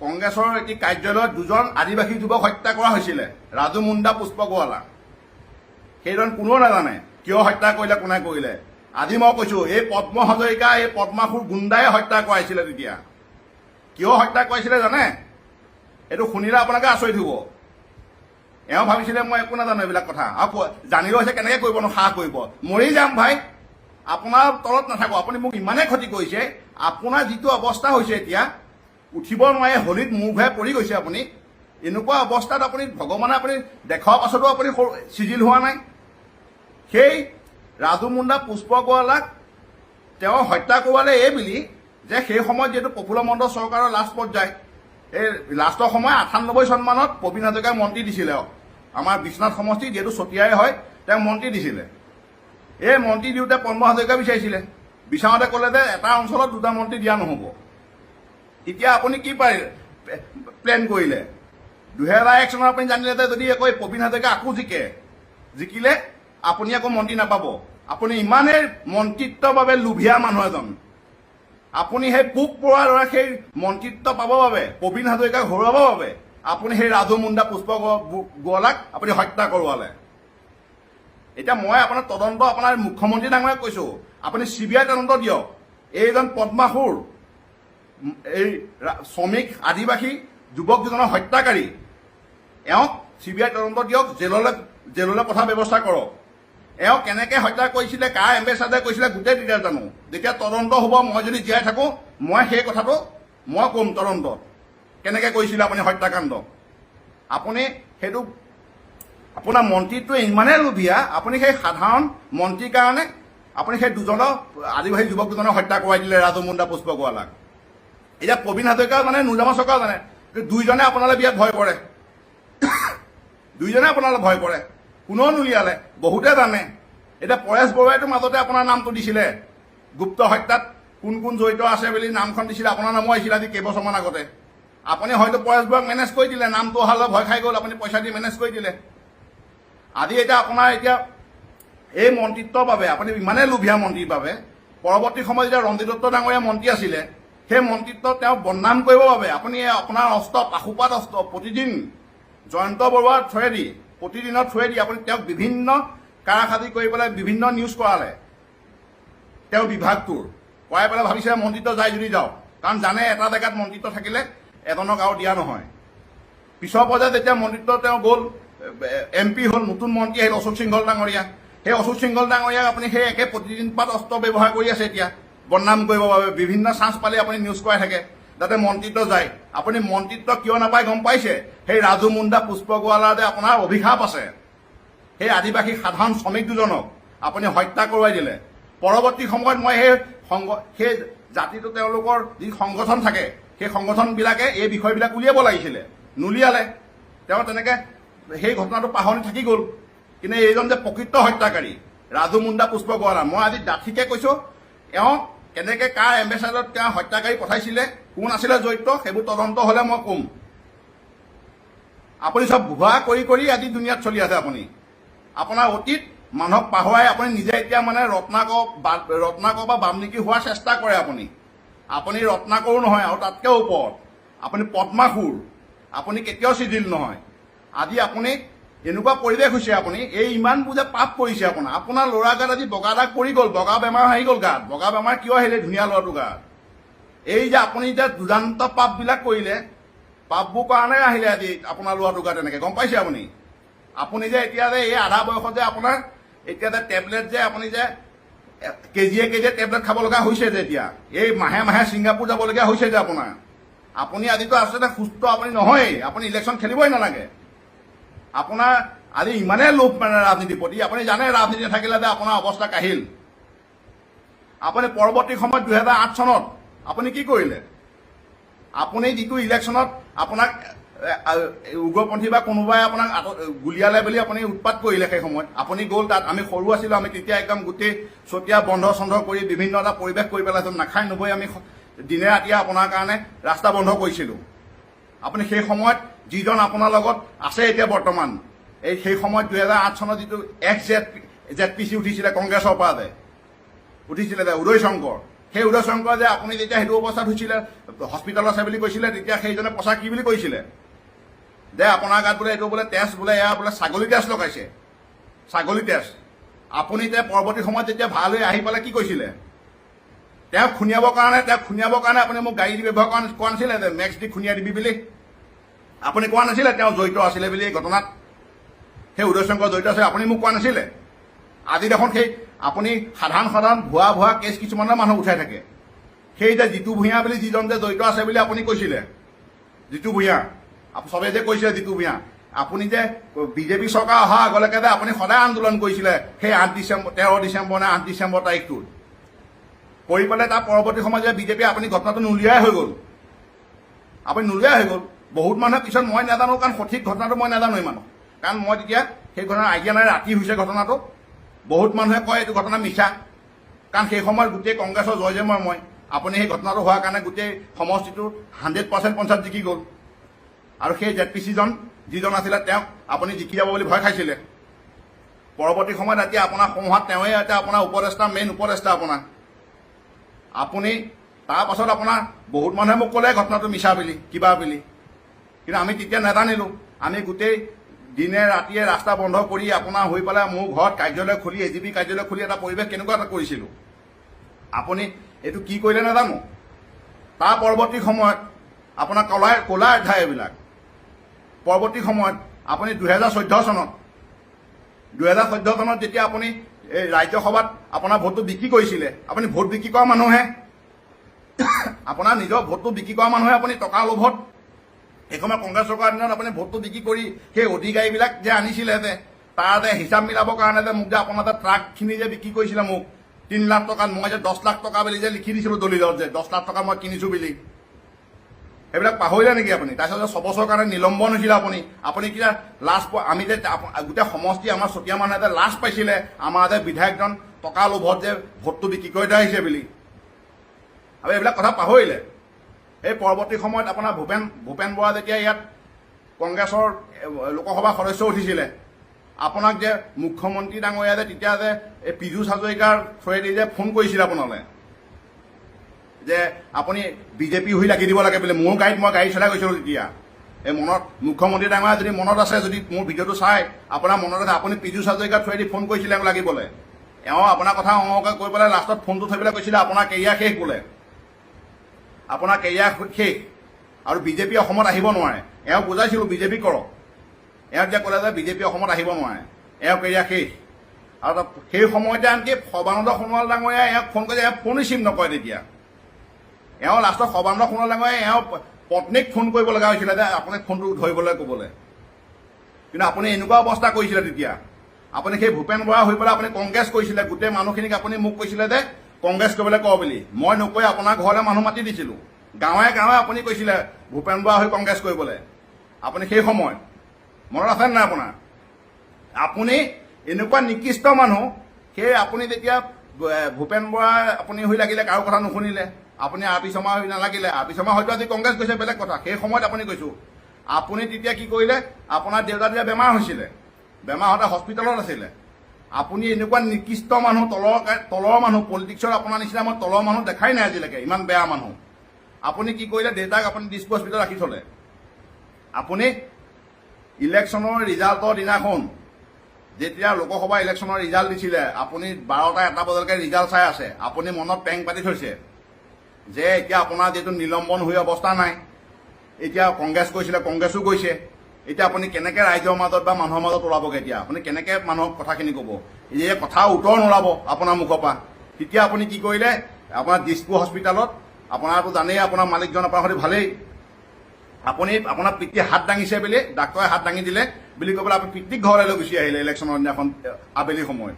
কংগ্ৰেছৰ এটি কাৰ্যালয়ত 2জন আদিবাসী যুৱক হত্যা কৰা হৈছিলে, ৰাজু মুণ্ডা, পুষ্প গোৱালা। সেইজন কোনেও নাজানে কিয় হত্যা কৰিলে, কোনে কৰিলে। আজি মই কৈছোঁ, এই পদ্ম হাজৰিকা, এই পদ্মাসুৰ গুণ্ডাই হত্যা কৰাইছিলে। তেতিয়া কিয় হত্যা কৰাইছিলে জানে? এইটো শুনিলে আপোনালোকে আচৰিত হ'ব। এওঁ ভাবিছিলে মই একো নাজানো এইবিলাক কথা, আৰু জানিলেও হৈছে কেনেকৈ কৰিবনো, সাহ কৰিব। মৰি যাম ভাই, আপোনাৰ তলত নাথাকোঁ। আপুনি মোক ইমানেই ক্ষতি কৰিছে, আপোনাৰ যিটো অৱস্থা হৈছে এতিয়া, উঠিব নোৱাৰে, হলিত মুখ ঘূৰাই পৰি গৈছে আপুনি। এনেকুৱা অৱস্থাত ভগৱানে আপুনি দেখুৱাৰ পাছতো আপুনি চিজিল হোৱা নাই। সেই ৰাজু মুণ্ডা, পুষ্প গোৱালাক তেওঁ হত্যা কৰোৱালে এই বুলি যে সেই সময়ত যিহেতু প্ৰফুল্ল মহন্ত চৰকাৰৰ লাষ্ট পৰ্যায়, এই লাষ্টৰ সময় 98 চনমানত প্ৰবীণ হাজৰিকাই মন্ত্ৰী দিছিলে। আমাৰ বিশ্বনাথ সমষ্টি যিহেতু চতিয়াই হয়, তেওঁ মন্ত্ৰী দিছিলে। এই মন্ত্ৰী দিওঁতে পদ্ম হাজৰিকা বিচাৰিছিলে, বিচাৰোঁতে ক'লে যে এটা অঞ্চলত 2টা মন্ত্ৰী দিয়া নহ'ব। এতিয়া আপুনি কি প্লেন কৰিলে? 2001 চনত আপুনি জানিলে যে যদি আকৌ প্ৰবীণ হাজৰিকা আকৌ জিকিলে আপুনি আকৌ মন্ত্ৰী নাপাব। আপুনি ইমানেই মন্ত্ৰিত্বৰ বাবে লোভীয়া মানুহ এজন। আপুনি সেই পোক পৰুৱাৰ দৰে সেই মন্ত্ৰিত্ব পাবৰ বাবে, প্ৰবীণ হাজৰিকাক হৰুৱাবৰ বাবে আপুনি সেই ৰাজু মুণ্ডা পুষ্পগোৱালাক আপুনি হত্যা কৰোৱালে। এতিয়া মই আপোনাৰ তদন্ত আপোনাৰ মুখ্যমন্ত্ৰী ডাঙৰীয়াক কৈছোঁ, আপুনি CBI তদন্ত দিয়ক। এইজন পদ্মাসুৰ এই শ্ৰমিক আদিবাসী যুৱক দুজনৰ হত্যাকাৰী, এওঁক CBI তদন্ত দিয়ক, জেললৈ পঠাৰ ব্যৱস্থা কৰক। এওঁ কেনেকৈ হত্যা কৰিছিলে, কাৰ এম্বেচাডাৰে কৰিছিলে, গোটেই ডিটেইলছ জানো। যেতিয়া তদন্ত হ'ব, মই যদি জীয়াই থাকোঁ, মই সেই কথাটো মই ক'ম তদন্তত কেনেকৈ কৰিছিলে আপুনি হত্যাকাণ্ড। আপুনি সেইটো আপোনাৰ মন্ত্ৰীটো ইমানেই লোভীয়া, আপুনি সেই সাধাৰণ মন্ত্ৰীৰ কাৰণে আপুনি সেই দুজনৰ আদিবাসী যুৱক দুজনক হত্যা কৰাই দিলে, ৰাজু মুণ্ডা পুষ্পগোৱালাক। এতিয়া প্ৰবীণ হাজৰিকা জানে, নুজামা চৰকাৰ জানে, দুইজনে আপোনালৈ বিয়াত ভয় কৰে, দুইজনে আপোনালৈ ভয় কৰে, কোনেও নুলিয়ালে, বহুতে জানে। এতিয়া পৰেশ বৰুৱাইতো মাজতে আপোনাৰ নামটো দিছিলে, গুপ্ত হত্যাত কোন কোন জড়িত আছে বুলি নামখন দিছিলে, আপোনাৰ নামো আহিছিলে আজি কেইবছৰমান আগতে। আপুনি হয়তো পৰেশ বৰুৱাক মেনেজ কৰি দিলে, নামটো অহালৈ ভয় খাই গ'ল, আপুনি পইচা দি মেনেজ কৰি দিলে। আজি এতিয়া আপোনাৰ এই মন্ত্ৰিত্বৰ বাবে আপুনি ইমানেই লোভীয়া মন্ত্ৰীৰ বাবে পৰৱৰ্তী সময়ত যেতিয়া ৰঞ্জিত দত্ত ডাঙৰীয়া মন্ত্ৰী আছিলে, সেই মন্ত্ৰিত্ব তেওঁক বদনাম কৰিবৰ বাবে আপুনি আপোনাৰ অস্ত্ৰ, পাশুপাত অস্ত্ৰ প্ৰতিদিন জয়ন্ত বৰুৱাৰ থ্ৰুৱেদি, প্ৰতিদিনৰ থ্ৰুৱেদি আপুনি তেওঁক বিভিন্ন কাৰাসাজি কৰি পেলাই বিভিন্ন নিউজ কৰালে। তেওঁ বিভাগটোৰ কৰাই পেলাই ভাবিছে মন্ত্ৰিত্ব যায় যদি যাওক, কাৰণ জানে এটা জেগাত মন্ত্ৰিত্ব থাকিলে এজনক আৰু দিয়া নহয়। পিছৰ পৰ্যায়ত যেতিয়া মন্ত্ৰিত্ব তেওঁ গ'ল, MP হ'ল, নতুন মন্ত্ৰী আহিল অশোক সিংহল ডাঙৰীয়া। সেই অশোক সিংহল ডাঙৰীয়াক আপুনি সেই একে প্ৰতিদিন পাত অস্ত্ৰ ব্যৱহাৰ কৰি আছে এতিয়া বদনাম কৰিবৰ বাবে। বিভিন্ন চান্স পালে আপুনি নিউজ কৰাই থাকে যাতে মন্ত্ৰিত্ব যায়। আপুনি মন্ত্ৰিত্ব কিয় নাপায় গম পাইছে? সেই ৰাজু মুণ্ডা পুষ্পগোৱালাৰ যে আপোনাৰ অভিশাপ আছে, সেই আদিবাসী সাধাৰণ শ্ৰমিক দুজনক আপুনি হত্যা কৰোৱাই দিলে। পৰৱৰ্তী সময়ত মই সেই জাতিটো তেওঁলোকৰ যি সংগঠন থাকে, সেই সংগঠনবিলাকে এই বিষয়বিলাক উলিয়াব লাগিছিলে, নুলিয়ালে। তেওঁ তেনেকৈ সেই ঘটনাটো পাহৰি থাকি গ'ল। কিন্তু এইজন যে প্ৰকৃত হত্যাকাৰী ৰাজু মুণ্ডা পুষ্পগোৱালা, মই আজি ডাঠিকে কৈছোঁ, এওঁ কেনেকৈ কাৰ এম্বেচাডাৰত তেওঁ হত্যাকাৰী পঠাইছিলে, কোন আছিলে জড়িত, সেইবোৰ তদন্ত হ'লে মই ক'ম। আপুনি চব ভুৱা কৰি কৰি আজি দুনিয়াত চলি আছে। আপুনি আপোনাৰ অতীত মানুহক পাহৰাই আপুনি নিজে এতিয়া মানে ৰত্নাকৰ বা বাল্মীকি হোৱাৰ চেষ্টা কৰে। আপুনি ৰত্নাকৰো নহয়, আৰু তাতকৈ ওপৰত আপুনি পদ্মাসুৰ, আপুনি কেতিয়াও চিজিল নহয়। আজি আপুনি এনেকুৱা পৰিৱেশ হৈছে, আপুনি এই ইমানবোৰ যে পাপ কৰিছে, আপোনাৰ ল'ৰা গাত আজি বগা দাগ পৰি গ'ল, বগা বেমাৰ আহি গ'ল গাত। বগা বেমাৰ কিয় আহিলে ধুনীয়া ল'ৰাটো গাত? এই যে আপুনি যে দুৰ্দান্ত পাপবিলাক কৰিলে, পাপবোৰ কাৰণে আহিলে আজি আপোনাৰ ল'ৰাটো গাত এনেকৈ, গম পাইছে আপুনি যে এতিয়া যে এই আধা বয়সত যে আপোনাৰ এতিয়া যে টেবলেট যে আপুনি যে কেজিয়ে টেবলেট খাব লগা হৈছে যে, এতিয়া এই মাহে মাহে ছিংগাপুৰ যাবলগীয়া হৈছে যে আপুনি আজিতো আচলতে সুস্থ আপুনি নহয়েই, আপুনি ইলেকশ্যন খেলিবই নালাগে। আপোনাৰ আজি ইমানেই লোভ মানে ৰাজনীতিৰ প্ৰতি, আপুনি জানে ৰাজনীতি নাথাকিলে যে আপোনাৰ অৱস্থা কাহিল। আপুনি পৰৱৰ্তী সময়ত 2008 চনত আপুনি কি কৰিলে? আপুনি যিটো ইলেকশ্যনত আপোনাক উগ্ৰপন্থী বা কোনোবাই আপোনাক গুলিয়ালে বুলি আপুনি উৎপাত কৰিলে, সেই সময়ত আপুনি গ'ল তাত। আমি সৰু আছিলোঁ, আমি তেতিয়া একদম গোটেই চতিয়া বন্ধ চন্ধ কৰি বিভিন্ন এটা পৰিৱেশ কৰি পেলাইছোঁ, নাখাই নবৈ আমি দিনে ৰাতিয়ে আপোনাৰ কাৰণে ৰাস্তা বন্ধ কৰিছিলোঁ। আপুনি সেই সময়ত যিজন আপোনাৰ লগত আছে এতিয়া বৰ্তমান, সেই সময়ত 2008 চনত যিটো ZPC উঠিছিলে কংগ্ৰেছৰ পৰা যে উঠিছিলে যে উদয় শংকৰ, সেই উদয় শংকৰ যে আপুনি যেতিয়া সেইটো অৱস্থাত হৈছিলে, হস্পিটেলত আছে বুলি কৈছিলে, তেতিয়া সেইজনে পইচা কি বুলি কৈছিলে যে আপোনাৰ গাত বোলে এইটো বোলে তেজ বোলে এয়া বোলে ছাগলী তেজ লগাইছে, ছাগলী তেজ। আপুনি এতিয়া পৰৱৰ্তী সময়ত যেতিয়া ভাল হৈ আহি পেলাই কি কৈছিলে? তেওঁক খুনিয়াবৰ কাৰণে আপুনি মোক গাড়ী দি ব্যৱহাৰ কোৱা নাছিলে যে নেক্সট দি খুনিয়াই দিবি বুলি? আপুনি কোৱা নাছিলে তেওঁ জড়িত আছিলে বুলি এই ঘটনাত? সেই উদয় শংকৰ জড়িত আছিলে, আপুনি মোক কোৱা নাছিলে? আজি দেখোন সেই আপুনি সাধাৰণ ভুৱা কেছ কিছুমানৰ মানুহ উঠাই থাকে। সেই যে জিতু ভূঞা বুলি যিজন যে জড়িত আছে বুলি আপুনি কৈছিলে, জিতু ভূঞা, চবেই যে কৈছিলে জিতু ভূঞা, আপুনি যে বিজেপি চৰকাৰ অহা আগলৈকে যে আপুনি সদায় আন্দোলন কৰিছিলে, সেই 13 ডিচেম্বৰ নে 8 ডিচেম্বৰ তাৰিখটোত কৰি পেলাই তাৰ পৰৱৰ্তী সময়ত যে বিজেপি আপুনি ঘটনাটো নুলিয়াই হৈ গ'ল, আপুনি নুলিয়াই হৈ গ'ল। বহুত মানুহে পিছত মই নাজানো, কাৰণ সঠিক ঘটনাটো মই নাজানো ইমান, কাৰণ মই তেতিয়া সেই ঘটনাৰ আইডিয়া নাই, ৰাতি হৈছে ঘটনাটো। বহুত মানুহে কয় এইটো ঘটনা মিছা, কাৰণ সেই সময়ত গোটেই কংগ্ৰেছৰ জয় আপুনি সেই ঘটনাটো হোৱাৰ কাৰণে গোটেই সমষ্টিটো 100% পঞ্চায়ত জিকি গ'ল। আৰু সেই ZPC যিজন আছিলে তেওঁক আপুনি জিকি যাব বুলি ভয় খাইছিলে। পৰৱৰ্তী সময়ত এতিয়া আপোনাৰ সংহাত তেওঁৱে এতিয়া আপোনাৰ উপদেষ্টা, মেইন উপদেষ্টা আপুনি। তাৰ পাছত আপোনাৰ বহুত মানুহে মোক ক'লে ঘটনাটো মিছা বুলি, কিবা বুলি। কিন্তু আমি তেতিয়া নাজানিলোঁ। আমি গোটেই দিনে ৰাতিয়ে ৰাস্তা বন্ধ কৰি আপোনাৰ হৈ পেলাই মোৰ ঘৰত কাৰ্যালয় খুলি AGP কাৰ্যালয় খুলি এটা পৰিৱেশ কেনেকুৱা এটা কৰিছিলোঁ। আপুনি এইটো কি কৰিলে নাজানো। তাৰ পৰৱৰ্তী সময়ত আপোনাৰ ক'লা অধ্যায় এইবিলাক পৰৱৰ্তী সময়ত আপুনি 2014 চনত যেতিয়া আপুনি এই ৰাজ্যসভাত আপোনাৰ ভোটটো বিক্ৰী কৰিছিলে, আপুনি ভোট বিক্ৰী কৰা মানুহে, আপোনাৰ নিজৰ ভোটটো বিক্ৰী কৰা মানুহে আপুনি টকাৰ লোভত এসময়ত কংগ্ৰেছ চৰকাৰৰ দিনত আপুনি ভোটটো বিক্ৰী কৰি সেই অধিকাৰীবিলাক যে আনিছিলে যে তাৰ যে হিচাপ মিলাবৰ কাৰণে যে মোক যে আপোনাৰ যে ট্ৰাকখিনি যে বিক্ৰী কৰিছিলে মোক 3 লাখ টকাত, মই যে 10 লাখ টকা বুলি যে লিখি দিছিলোঁ দলিলত যে 10 লাখ টকা মই কিনিছোঁ বুলি, সেইবিলাক পাহৰিলে নেকি আপুনি? তাৰপিছত 6 বছৰৰ কাৰণে নিলম্বন হৈছিলে আপুনি কিবা লাজ আমি যে গোটেই সমষ্টি আমাৰ চতিয়া মানুহে যে লাজ পাইছিলে আমাৰ যে বিধায়কজন টকা লোভত যে ভোটটো বিক্ৰী কৰি থৈ আহিছে বুলি। আৰু এইবিলাক কথা পাহৰিলে। এই পৰৱৰ্তী সময়ত আপোনাৰ ভূপেন বৰা যেতিয়া ইয়াত কংগ্ৰেছৰ লোকসভা সদস্য উঠিছিলে, আপোনাক যে মুখ্যমন্ত্ৰী ডাঙৰীয়া যে তেতিয়া যে এই পীযুষ হাজৰিকাৰ থ্ৰুৱেদি যে ফোন কৰিছিলে আপোনালৈ যে আপুনি বিজেপি হৈ লাগি দিব লাগে বুলি, মোৰ গাড়ীত মই গাড়ী চলাই গৈছিলোঁ তেতিয়া। এই মনত মুখ্যমন্ত্ৰী ডাঙৰীয়া যদি মনত আছে, যদি মোৰ ভিডিঅ'টো চাই আপোনাৰ মনত আছে, আপুনি পীযুষ হাজৰিকাৰ থ্ৰুৱেদি ফোন কৰিছিলে লাগিবলৈ। এওঁ আপোনাৰ কথা অঙকে কৈ পেলাই লাষ্টত ফোনটো থৈ পেলাই কৈছিলে আপোনাৰ কেৰিয়াৰ শেষ বোলে, আপোনাৰ কেৰিয়াৰ শেষ আৰু বিজেপি অসমত আহিব নোৱাৰে। এওঁ বুজাইছিলোঁ বিজেপি কৰক, এওঁ যে ক'লে যে বিজেপি অসমত আহিব নোৱাৰে, এওঁ কেৰিয়াৰ শেষ। আৰু সেই সময়তে আনকি সৰ্বানন্দ সোণোৱাল ডাঙৰীয়াই এওঁক ফোন কৰিছে, এওঁ ফোন ৰিচিভ নকৰে তেতিয়া। এওঁ লাষ্টত সৰ্বানন্দ সোণোৱাল ডাঙৰীয়াই এওঁ পত্নীক ফোন কৰিব লগা হৈছিলে যে আপোনাক ফোনটো ধৰিবলৈ ক'বলৈ। কিন্তু আপুনি এনেকুৱা অৱস্থা কৰিছিলে তেতিয়া। আপুনি সেই ভূপেন বৰা হৈ পেলাই আপুনি কংগ্ৰেছ কৰিছিলে, গোটেই মানুহখিনিক আপুনি মোক কৈছিলে যে কংগ্ৰেছ কৰিবলৈ কওঁ বুলি। মই নকৈ আপোনাৰ ঘৰলৈ মানুহ মাতি দিছিলোঁ, গাঁৱে গাঁৱে আপুনি কৈছিলে ভূপেন বৰা হৈ কংগ্ৰেছ কৰিবলৈ। আপুনি সেই সময়ত মনত আছে নাই আপোনাৰ? আপুনি এনেকুৱা নিকৃষ্ট মানুহ। সেই আপুনি যেতিয়া ভূপেন বৰা আপুনি হৈ লাগিলে কাৰো কথা নুশুনিলে, আপুনি আৰ.পি. শৰ্মা হৈ নালাগিলে। আৰ.পি. শৰ্মা হয়তো আজি কংগ্ৰেছ গৈছে বেলেগ কথা, সেই সময়ত আপুনি কৈছোঁ। আপুনি তেতিয়া কি কৰিলে, আপোনাৰ দেউতা তেতিয়া বেমাৰ হৈছিলে, বেমাৰ হওঁতে হস্পিটেলত আছিলে। আপুনি এনেকুৱা নিকৃষ্ট মানুহ, তলৰ মানুহ, পলিটিক্সৰ আপোনাৰ নিচিনা মই তলৰ মানুহ দেখাই নাই আজিলৈকে, ইমান বেয়া মানুহ। আপুনি কি কৰিলে, দেউতাক আপুনি ডিস্পো হস্পিটেলত ৰাখি থ'লে। আপুনি ইলেকশ্যনৰ ৰিজাল্টৰ দিনাখন যেতিয়া লোকসভা ইলেকশ্যনৰ ৰিজাল্ট দিছিলে, আপুনি 12টা 1টা বজালৈকে ৰিজাল্ট চাই আছে। আপুনি মনত পেং পাতি থৈছে যে এতিয়া আপোনাৰ যিহেতু নিলম্বন হৈ অৱস্থা নাই, এতিয়া কংগ্ৰেছ গৈছিলে, কংগ্ৰেছো গৈছে, এতিয়া আপুনি কেনেকৈ ৰাইজৰ মাজত বা মানুহৰ মাজত ওলাবগৈ? এতিয়া আপুনি কেনেকৈ মানুহক কথাখিনি ক'ব? এই কথা উত্তৰ নোলাব আপোনাৰ মুখৰ পৰা। তেতিয়া আপুনি কি কৰিলে, আপোনাৰ ডিস্পো হস্পিটেলত, আপোনাৰতো জানেই আপোনাৰ মালিকজন আপোনাৰ সৈতে ভালেই, আপুনি আপোনাৰ পিতৃ হাত দাঙিছে বুলি, ডাক্তৰে হাত দাঙি দিলে বুলি কৈ পেলাই আপুনি পিতৃক ঘৰলৈ লৈ গুচি আহিলে ইলেকশ্যনৰ দিনাখন আবেলি সময়ত।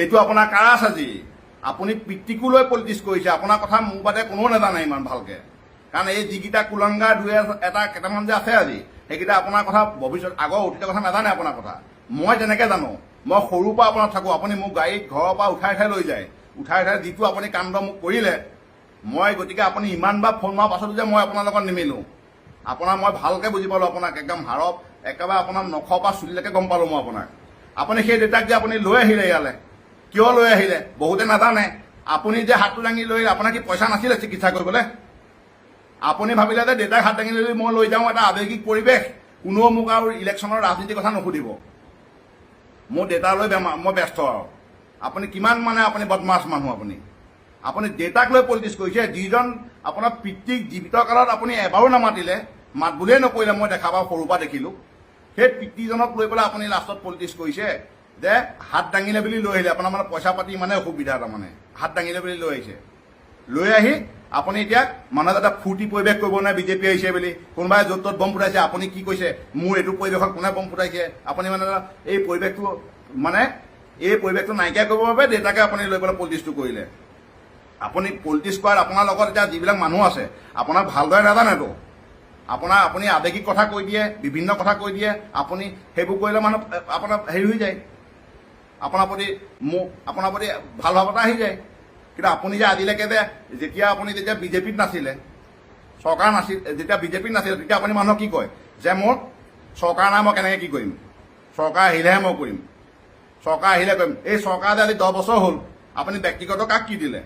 এইটো আপোনাৰ কাৰাচাজি। আপুনি পিতৃকো লৈ পলিটিক্স কৰিছে। আপোনাৰ কথা মোৰ বাদে কোনেও নাজানে ইমান ভালকৈ, কাৰণ এই যিকেইটা কুলাংগাৰ কেইটামান যে আছে আজি, সেইকেইটা আপোনাৰ কথা ভৱিষ্যত আগৰ অতীতৰ কথা নাজানে আপোনাৰ কথা। মই যেনেকৈ জানো, মই সৰুৰ পৰা আপোনাৰ থাকোঁ, আপুনি মোক গাড়ীত ঘৰৰ পৰা উঠাই লৈ যায়, উঠাই যিটো আপুনি কাণ্ড মোক কৰিলে, মই গতিকে আপুনি ইমানবাৰ ফোন মৰাৰ পাছতো যে মই আপোনাৰ লগত নিমিলোঁ, আপোনাৰ মই ভালকৈ বুজি পালোঁ। আপোনাক একদম হাড়ত একেবাৰে আপোনাৰ নখৰ পৰা চুলিলৈকে গম পালোঁ মই আপোনাক। আপুনি সেই দেউতাক যে আপুনি লৈ আহিলে ইয়ালৈ, কিয় লৈ আহিলে বহুতে নাজানে। আপুনি যে হাতটো দাঙি লৈ, আপোনাৰ কি পইচা নাছিলে চিকিৎসা কৰিবলৈ? আপুনি ভাবিলে যে দেউতাক হাত দাঙি লৈ মই লৈ যাওঁ এটা আৱেগিক পৰিৱেশ, কোনেও মোক আৰু ইলেকশ্যনৰ ৰাজনীতিৰ কথা নুসুধিব। মোৰ দেউতালৈ বেমাৰ, মই ব্যস্ত আৰু। আপুনি কিমান মানে আপুনি বদমাছ মানুহ। আপুনি দেউতাক লৈ পলিটিক্স কৰিছে, যিজন আপোনাৰ পিতৃক জীৱিত কালত আপুনি এবাৰো নামাতিলে, মাত বুলিয়ে নকৰিলে, মই দেখা পাওঁ সৰুৰ পৰা দেখিলোঁ। সেই পিতৃজনক লৈ পেলাই আপুনি লাষ্টত পলিটিক্স কৰিছে যে হাত দাঙিলে বুলি লৈ আহিলে। আপোনাৰ মানে পইচা পাতি ইমানে অসুবিধা, তাৰমানে হাত দাঙিলে বুলি লৈ আহিছে। লৈ আহি আপুনি এতিয়া মানুহে এটা ফূৰ্তি পৰিৱেশ কৰিব নাই বিজেপি আহিছে বুলি, কোনোবাই য'ত ত'ত বম ফুটাইছে, আপুনি কি কৈছে মোৰ এইটো পৰিৱেশত কোনে বম ফুটাইছে? আপুনি মানে এই পৰিৱেশটো নাইকিয়া কৰিবৰ বাবে দেউতাকে আপুনি লৈ পেলাই পলিটিক্সটো কৰিলে। আপুনি পলিটিক্স কৰাত আপোনাৰ লগত এতিয়া যিবিলাক মানুহ আছে, আপোনাক ভালদৰে নাজানেতো। আপুনি আৱেগিক কথা কৈ দিয়ে, বিভিন্ন কথা কৈ দিয়ে। আপুনি সেইবোৰ কৰিলে মানুহ আপোনাৰ হেৰি হৈ যায়, আপোনাৰ প্ৰতি ভাল ভাৱ এটা আহি যায়। কিন্তু আপুনি যে আজিলৈকে যেতিয়া বিজেপিত নাছিলে, চৰকাৰ নাছিল, যেতিয়া বিজেপিত নাছিলে, তেতিয়া আপুনি মানুহক কি কয় যে মোৰ চৰকাৰ নাই, মই কেনেকৈ কি কৰিম? চৰকাৰ আহিলেহে মই কৰিম, চৰকাৰ আহিলে কৰিম। এই চৰকাৰ যে আজি 10 বছৰ হ'ল, আপুনি ব্যক্তিগত কাক কি দিলে?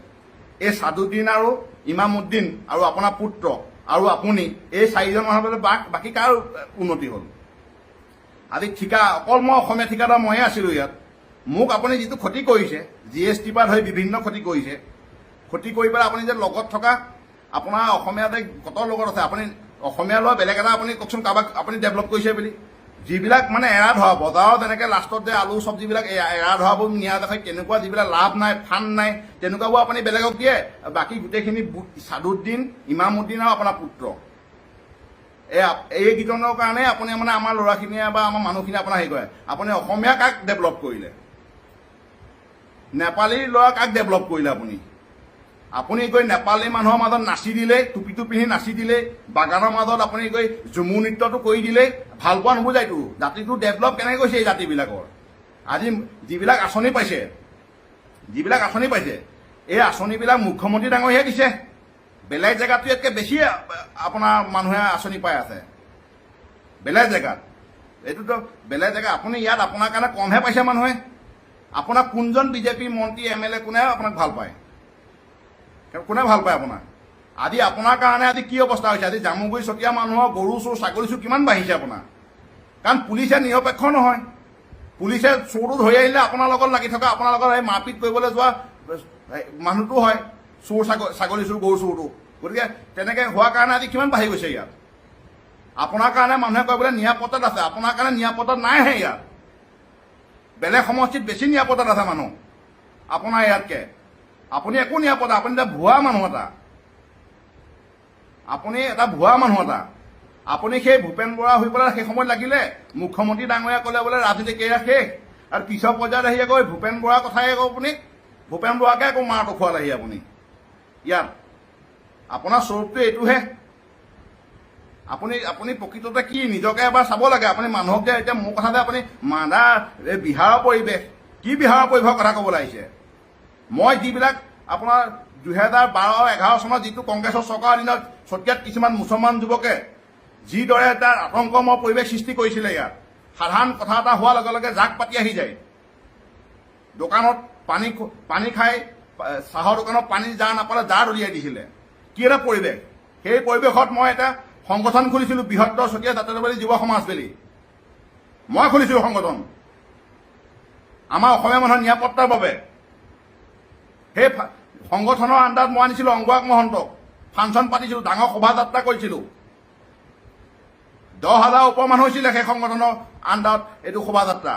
এই ছাদুদ্দিন আৰু ইমামুদ্দিন আৰু আপোনাৰ পুত্ৰ আৰু আপুনি এই 4জন মানুহৰ ভিতৰত বাকী কাৰ উন্নতি হ'ল আজি ঠিকা অকল মই অসমীয়া ঠিকাদাৰ ময়ে আছিলোঁ ইয়াত মোক আপুনি যিটো ক্ষতি কৰিছে GST পৰা ধৰি বিভিন্ন ক্ষতি কৰিছে ক্ষতি কৰি পেলাই আপুনি যে লগত থকা আপোনাৰ অসমীয়াতে কটৰ লগত আছে আপুনি অসমীয়া লোৱা বেলেগ এটা আপুনি কওকচোন কাৰোবাক আপুনি ডেভেলপ কৰিছে বুলি যিবিলাক মানে এৰা ধৰা বজাৰত এনেকৈ লাষ্টত যে আলু চব্জিবিলাক এৰা ধৰাবোৰ নিয়া দেখে তেনেকুৱা যিবিলাক লাভ নাই ফাণ্ড নাই তেনেকুৱাবোৰ আপুনি বেলেগক দিয়ে বাকী গোটেইখিনি ছাদুদ্দিন ইমামুদ্দিন আৰু আপোনাৰ পুত্ৰ এইকেইজনৰ কাৰণে আপুনি মানে আমাৰ ল'ৰাখিনিয়ে বা আমাৰ মানুহখিনিয়ে আপোনাৰ হেৰি কৰে আপুনি অসমীয়া কাক ডেভেলপ কৰিলে নেপালী ল'ৰা কাক ডেভেলপ কৰিলে আপুনি গৈ নেপালী মানুহৰ মাজত নাচি দিলে টুপিটো পিন্ধি নাচি দিলে বাগানৰ মাজত আপুনি গৈ ঝুমুৰ নৃত্যটো কৰি দিলে ভাল পোৱা নুবুজাইতো জাতিটো ডেভেলপ কেনেকৈ কৰিছে এই জাতিবিলাকৰ আজি যিবিলাক আঁচনি পাইছে এই আঁচনিবিলাক মুখ্যমন্ত্ৰী ডাঙৰীয়াই দিছে বেলেগ জেগাতো ইয়াতকৈ বেছি আপোনাৰ মানুহে আঁচনি পাই আছে বেলেগ জেগাত এইটোতো বেলেগ জেগা আপুনি ইয়াত আপোনাৰ কাৰণে কমহে পাইছে মানুহে আপোনাক কোনজন বিজেপি মন্ত্ৰী MLA কোনে আপোনাক ভাল পায় আপোনাক আজি আপোনাৰ কাৰণে আজি কি অৱস্থা হৈছে আজি জামুগুৰি চতিয়া মানুহৰ গৰু চোৰ ছাগলী চোৰ কিমান বাঢ়িছে আপোনাৰ কাৰণ পুলিচে নিৰপেক্ষ নহয় পুলিচে চোৰটো ধৰি আহিলে আপোনাৰ লগত লাগি থকা আপোনাৰ লগত এই মাৰপিট কৰিবলৈ যোৱা মানুহটো হয় চোৰ ছাগলী চোৰ গৰু চোৰটো গতিকে তেনেকৈ হোৱাৰ কাৰণে আজি কিমান বাঢ়ি গৈছে ইয়াত আপোনাৰ কাৰণে মানুহে কয় বোলে নিৰাপত্তাত আছে আপোনাৰ কাৰণে নিৰাপত্তাত নাইহে ইয়াত বেলেগ সমষ্টিত বেছি নিৰাপত্তাত আছে মানুহ আপোনাৰ ইয়াতকৈ আপুনি একো নিৰাপত্তা আপুনি এটা ভুৱা মানুহ এটা আপুনি সেই ভূপেন বৰা হৈ পেলাই সেই সময়ত লাগিলে মুখ্যমন্ত্ৰী ডাঙৰীয়া ক'লে বোলে ৰাজনীতি কেৰিয়াৰ শেষ আৰু পিছৰ পৰ্যায়ত আহি আকৌ ভূপেন বৰাৰ কথাই আকৌ আপুনি ভূপেন বৰাকে আকৌ মাৰটো খোৱালে আহি আপুনি ইয়াত আপোনাৰ স্বৰূপটো এইটোহে আপুনি প্ৰকৃততে কি নিজকে এবাৰ চাব লাগে আপুনি মানুহক যে এতিয়া মোৰ কথা যে আপুনি মাদা এই বিহাৰৰ পৰিৱেশ কি বিহাৰৰ পৰিৱেশৰ কথা ক'বলৈ আহিছে মই যিবিলাক আপোনাৰ 2012-11 চনত যিটো কংগ্ৰেছৰ চৰকাৰৰ দিনত চতিয়াত কিছুমান মুছলমান যুৱকে যিদৰে এটা আতংকময় পৰিৱেশ সৃষ্টি কৰিছিলে ইয়াত সাধাৰণ কথা এটা হোৱাৰ লগে লগে জাক পাতি আহি যায় দোকানত পানী খাই চাহৰ দোকানত পানী জাৰ নাপালে জাৰ দলিয়াই দিছিলে কি এটা পৰিৱেশ সেই পৰিৱেশত মই এটা সংগঠন খুলিছিলোঁ বৃহত্তৰ চতিয়া জাতীয়তাবাদী যুৱ সমাজ বুলি মই খুলিছিলোঁ সংগঠন আমাৰ অসমীয়া মানুহৰ নিৰাপত্তাৰ বাবে সেই সংগঠনৰ আণ্ডাৰত মই আনিছিলোঁ অংগৰাগ মহন্তক ফাংচন পাতিছিলোঁ ডাঙৰ শোভাযাত্ৰা কৰিছিলোঁ 10,000 ওপৰ মানুহ হৈছিলে সেই সংগঠনৰ আণ্ডাৰত এইটো শোভাযাত্ৰা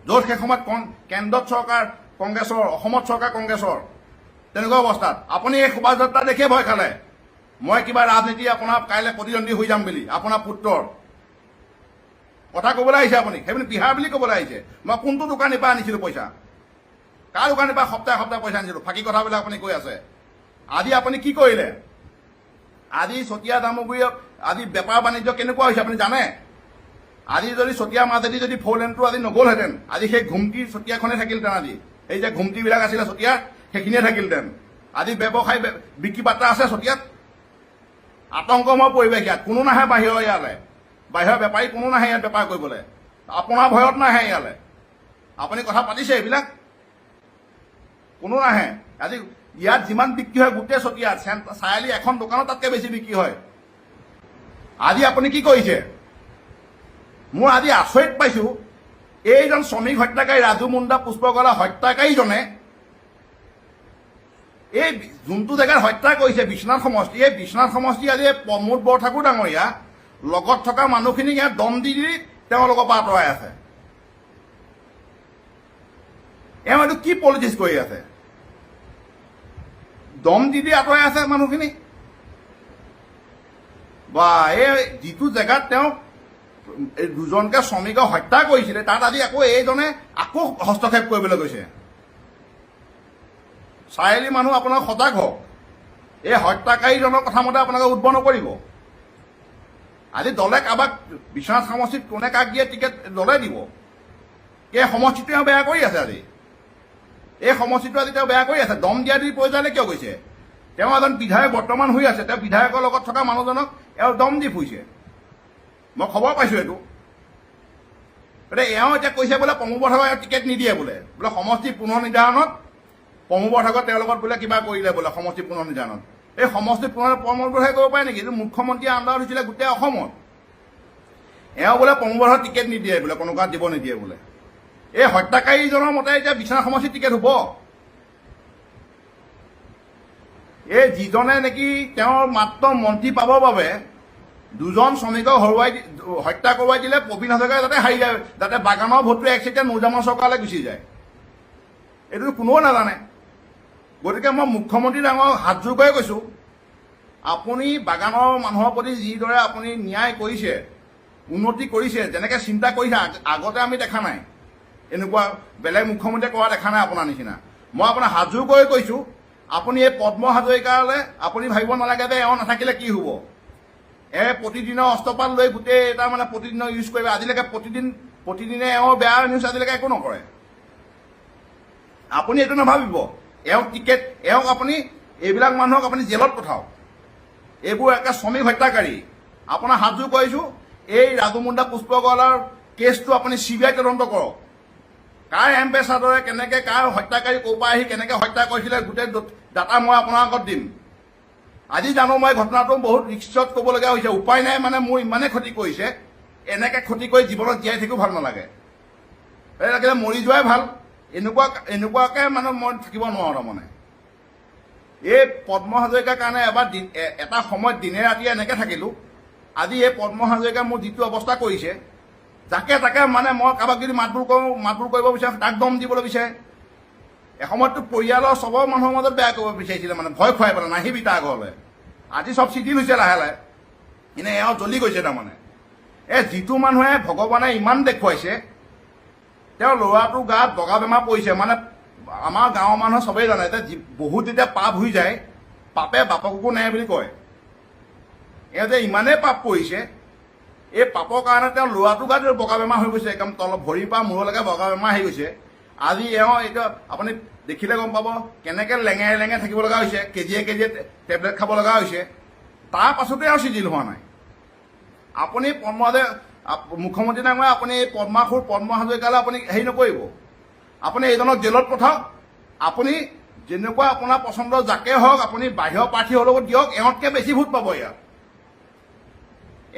য'ত সেই সময়ত কেন্দ্ৰত চৰকাৰ কংগ্ৰেছৰ অসমত চৰকাৰ কংগ্ৰেছৰ তেনেকুৱা অৱস্থাত আপুনি এই শোভাযাত্ৰা দেখিয়ে ভয় খালে মই কিবা ৰাজনীতি আপোনাৰ কাইলৈ প্ৰতিদ্বন্দ্বী হৈ যাম বুলি আপোনাৰ পুত্ৰৰ কথা ক'বলৈ আহিছে আপুনি সেইবুলি বিহাৰ বুলি ক'বলৈ আহিছে মই কোনটো দোকানীৰ পৰা আনিছিলোঁ পইচা কাৰ দোকানীৰ পৰা সপ্তাহে সপ্তাহে পইচা আনিছিলোঁ ফাঁকি কথাবিলাক আপুনি কৈ আছে আজি আপুনি কি কৰিলে আজি চতিয়া জামুগুৰি আজি বেপাৰ বাণিজ্য কেনেকুৱা হৈছে আপুনি জানে আজি যদি চতিয়া মাজেদি যদি 4 লেনটো আজি নগ'লহেঁতেন আজি সেই ঘুমটি চতিয়াখনে থাকিলহেঁতেন আজি এই যে ঘুমটিবিলাক আছিলে চতিয়াত সেইখিনিয়ে থাকিলহেঁতেন আজি ব্যৱসায় বিক্ৰী বাৰ্তা আছে চতিয়াত আতংকময় পৰিৱেশ ইয়াত কোনো নাহে বাহিৰৰ ইয়ালৈ বাহিৰৰ বেপাৰী কোনো নাহে ইয়াত বেপাৰ কৰিবলৈ আপোনাৰ ভয়ত নাহে ইয়ালৈ আপুনি কথা পাতিছে এইবিলাক কোনো নাহে আজি ইয়াত যিমান বিক্ৰী হয় গোটেই চতিয়াত চাৰিআলি এখন দোকানত তাতকৈ বেছি বিক্ৰী হয় আজি আপুনি কি কৰিছে মোৰ আজি আচৰিত পাইছোঁ এইজন শ্ৰমিক হত্যাকাৰী ৰাজু মুণ্ডা পুষ্পকলা হত্যাকাৰীজনে এই যোনটো জেগাত হত্যা কৰিছে বিশ্বনাথ সমষ্টি এই বিশ্বনাথ সমষ্টি আজি প্ৰমোদ বৰঠাকুৰ ডাঙৰীয়া লগত থকা মানুহখিনিক ইয়াত দম দি তেওঁলোকৰ পৰা আঁতৰাই আছে এওঁ এইটো কি পলিটিক্স কৰি আছে দম দি আঁতৰাই আছে মানুহখিনি বা এই যিটো জেগাত তেওঁ দুজনকে শ্ৰমিকক হত্যা কৰিছিলে তাত আজি আকৌ এইজনে আকৌ হস্তক্ষেপ কৰিবলৈ গৈছে চাৰিআলি মানুহ আপোনাৰ সজাগ হওক এই হত্যাকাৰীজনৰ কথা মতে আপোনালোকে উদ্ভৱ নকৰিব আজি দলে কাৰোবাক বিশ্বনাথ সমষ্টিত কোনে কাক দিয়ে টিকেট দলে দিব এই সমষ্টিটো তেওঁ বেয়া কৰি আছে আজি এই সমষ্টিটো আজি তেওঁ বেয়া কৰি আছে দম দিয়া দি পৰ্যায়লৈ কিয় গৈছে তেওঁ এজন বিধায়ক বৰ্তমান হৈ আছে তেওঁ বিধায়কৰ লগত থকা মানুহজনক এওঁ দম দি ফুৰিছে মই খবৰ পাইছোঁ এইটো এওঁ এতিয়া কৈছে বোলে প্ৰমোদ বৰঠাকুৰক টিকেট নিদিয়ে বোলে সমষ্টি পুনৰ নিৰ্ধাৰণত প্ৰমোদ বৰঠাকুৰ তেওঁৰ লগত বোলে কিবা কৰিলে বোলে সমষ্টি পুনৰ নিৰ্ধাৰণত এই সমষ্টি প্ৰমোদহে কৰিব পাৰে নেকি? এইটো মুখ্যমন্ত্ৰীৰ আণ্ডাৰত হৈছিলে গোটেই অসমত। এওঁ বোলে প্ৰমোদৰ টিকেট নিদিয়ে বোলে, কোনোবা দিব নিদিয়ে বোলে। এই হত্যাকাৰীজনৰ মতে এতিয়া বিশ্বনাথ সমষ্টিৰ টিকেট হ'ব। এই যিজনে নেকি তেওঁৰ মাত্ৰ মন্ত্ৰী পাবৰ বাবে দুজন শ্ৰমিকক হত্যা কৰোৱাই দিলে, প্ৰবীণ হাজৰিকাই যাতে হাৰি যায়, যাতে বাগানৰ ভোটটো একচেটিয়া নৌজামৰ চৰকাৰলৈ গুচি যায়। এইটো কোনেও নাজানে। গতিকে মই মুখ্যমন্ত্ৰী ডাঙৰক হাতযোৰ কৰি কৈছোঁ, আপুনি বাগানৰ মানুহৰ প্ৰতি যিদৰে আপুনি ন্যায় কৰিছে, উন্নতি কৰিছে, যেনেকৈ চিন্তা কৰিছে, আগতে আমি দেখা নাই। এনেকুৱা বেলেগ মুখ্যমন্ত্ৰীয়ে কৰা দেখা নাই আপোনাৰ নিচিনা। মই আপোনাক হাতযোৰ কৰি কৈছোঁ, আপুনি এই পদ্ম হাজৰিকালৈ আপুনি ভাবিব নালাগে যে এওঁ নাথাকিলে কি হ'ব। প্ৰতিদিনৰ অস্ত্ৰপাত লৈ গোটেই এটা মানে প্ৰতিদিনৰ ইউজ কৰিব। আজিলৈকে প্ৰতিদিনে এওঁ বেয়া নিউজ আজিলৈকে একো নকৰে। আপুনি এইটো নাভাবিব। এওঁক টিকেট, এওঁক আপুনি এইবিলাক মানুহক আপুনি জেলত পঠাওক। এইবোৰ একে শ্ৰমিক হত্যাকাৰী। আপোনাৰ হাতযোৰ কৰিছোঁ, এই ৰাজুমুণ্ডা পুষ্পগড়ৰ কেছটো আপুনি CBI তদন্ত কৰক। কাৰ এম্বেচাডৰে কেনেকৈ কাৰ হত্যাকাৰী ক'ৰ পৰা আহি কেনেকৈ হত্যা কৰিছিলে গোটেই ডাটা মই আপোনাৰ আগত দিম। আজি জানো মই ঘটনাটো বহুত ৰিক্সত ক'বলগীয়া হৈছে। উপায় নাই, মানে মোৰ ইমানেই ক্ষতি কৰিছে, এনেকৈ ক্ষতি কৰি জীৱনত জীয়াই থাকিও ভাল নালাগে। লাগিলে মৰি যোৱাই ভাল। এনেকুৱাকৈ মানে মই থাকিব নোৱাৰোঁ। তাৰমানে এই পদ্ম হাজৰিকাৰ কাৰণে এবাৰ এটা সময়ত দিনে ৰাতিয়ে এনেকৈ থাকিলোঁ। আজি এই পদ্ম হাজৰিকাই মোৰ যিটো অৱস্থা কৰিছে, যাকে তাকে মানে মই কাৰোবাক যদি মাতবোল কৰিব বিচাৰোঁ, তাক দম দিবলৈ বিচাৰে। এসময়ততো পৰিয়ালৰ চবৰ মানুহৰ মাজত বেয়া কৰিব বিচাৰিছিলে, মানে ভয় খুৱাই পেলাই, নাহিবি তাৰ ঘৰলৈ। আজি চব চিডিল হৈছে লাহে লাহে। এনে এওঁ জ্বলি গৈছে। তাৰমানে যিটো মানুহে ভগৱানে ইমান দেখুৱাইছে, তেওঁৰ ল'ৰাটোৰ গাত বগা বেমাৰ পৰিছে। মানে আমাৰ গাঁৱৰ মানুহে চবেই জানে যে বহুত যেতিয়া পাপ হৈ যায়, পাপে বাপকো নেৰে বুলি কয়। এওঁ যে ইমানেই পাপ কৰিছে, এই পাপৰ কাৰণে তেওঁৰ ল'ৰাটোৰ গাত বগা বেমাৰ হৈ গৈছে। একদম তলত ভৰিৰ পৰা মূৰলৈকে বগা বেমাৰ আহি গৈছে। আজি এওঁ এতিয়া আপুনি দেখিলে গম পাব কেনেকৈ লেঙেৰে লেঙেৰে থাকিব লগা হৈছে, কেজিয়ে টেবলেট খাব লগা হৈছে। তাৰ পাছতো এওঁ চিজিল হোৱা নাই। আপুনি মুখ্যমন্ত্ৰী ডাঙৰীয়া, আপুনি পদ্ম হাজৰিকালৈ আপুনি হেৰি নকৰিব। আপুনি এইজনক জেলত পঠাওক। আপুনি যেনেকুৱা আপোনাৰ পচন্দ যাকে হওক, আপুনি বাহিৰৰ প্ৰাৰ্থী হ'লেও দিয়ক, এওঁতকৈ বেছি ভোট পাব ইয়াত।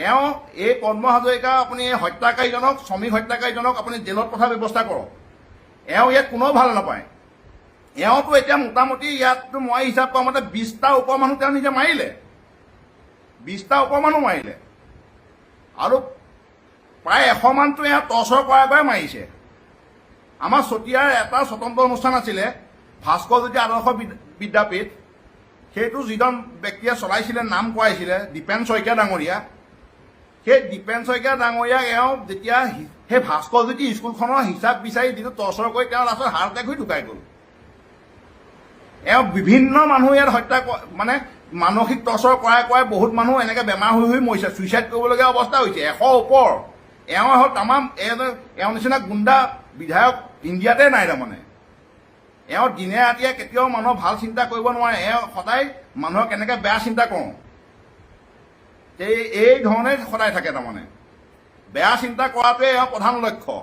এওঁ এই পদ্ম হাজৰিকা, আপুনি এই হত্যাকাৰীজনক, শ্ৰমিক হত্যাকাৰীজনক আপুনি জেলত পঠাৰ ব্যৱস্থা কৰক। এওঁ ইয়াত কোনেও ভাল নাপায়। এওঁতো এতিয়া মোটামুটি ইয়াততো মই হিচাপ কৰা মতে 20টাৰ ওপৰ মানুহ তেওঁ নিজে মাৰিলে। 20টাৰ ওপৰ মানুহ মাৰিলে। আৰু প্ৰায় 100 মানটো এওঁ টৰ্চৰ কৰাই মাৰিছে। আমাৰ চতিয়াৰ এটা স্বতন্ত্ৰ অনুষ্ঠান আছিলে, ভাস্কৰজ্যোতি আদৰ্শ বিদ্যাপীঠ। সেইটো যিজন ব্যক্তিয়ে চলাইছিলে, নাম কৰাইছিলে দীপেন শইকীয়া ডাঙৰীয়া। সেই দীপেন শইকীয়া ডাঙৰীয়াক এওঁ যেতিয়া সেই ভাস্কৰজ্যোতি স্কুলখনৰ হিচাপ বিচাৰি যিটো টৰ্চৰ কৰি তেওঁ লাষ্টত হাৰ্ট এটেক হৈ ঢুকাই গ'ল। এওঁ বিভিন্ন মানুহ ইয়াত হত্যা, মানে মানসিক টৰ্চৰ কৰাই বহুত মানুহ এনেকৈ বেমাৰ হৈ মৰিছে। ছুইচাইড কৰিবলগীয়া অৱস্থা হৈছে। 100 ওপৰ। এওঁ হ'ল তামাম। এওঁ নিচিনা গুণ্ডা বিধায়ক ইণ্ডিয়াতে নাই। তাৰমানে এওঁ দিনে ৰাতিয়ে কেতিয়াও মানুহৰ ভাল চিন্তা কৰিব নোৱাৰে। এওঁ সদায় মানুহৰ কেনেকৈ বেয়া চিন্তা কৰোঁ, এই ধৰণে সদায় থাকে। তাৰমানে বেয়া চিন্তা কৰাটোৱে এওঁ প্ৰধান লক্ষ্য।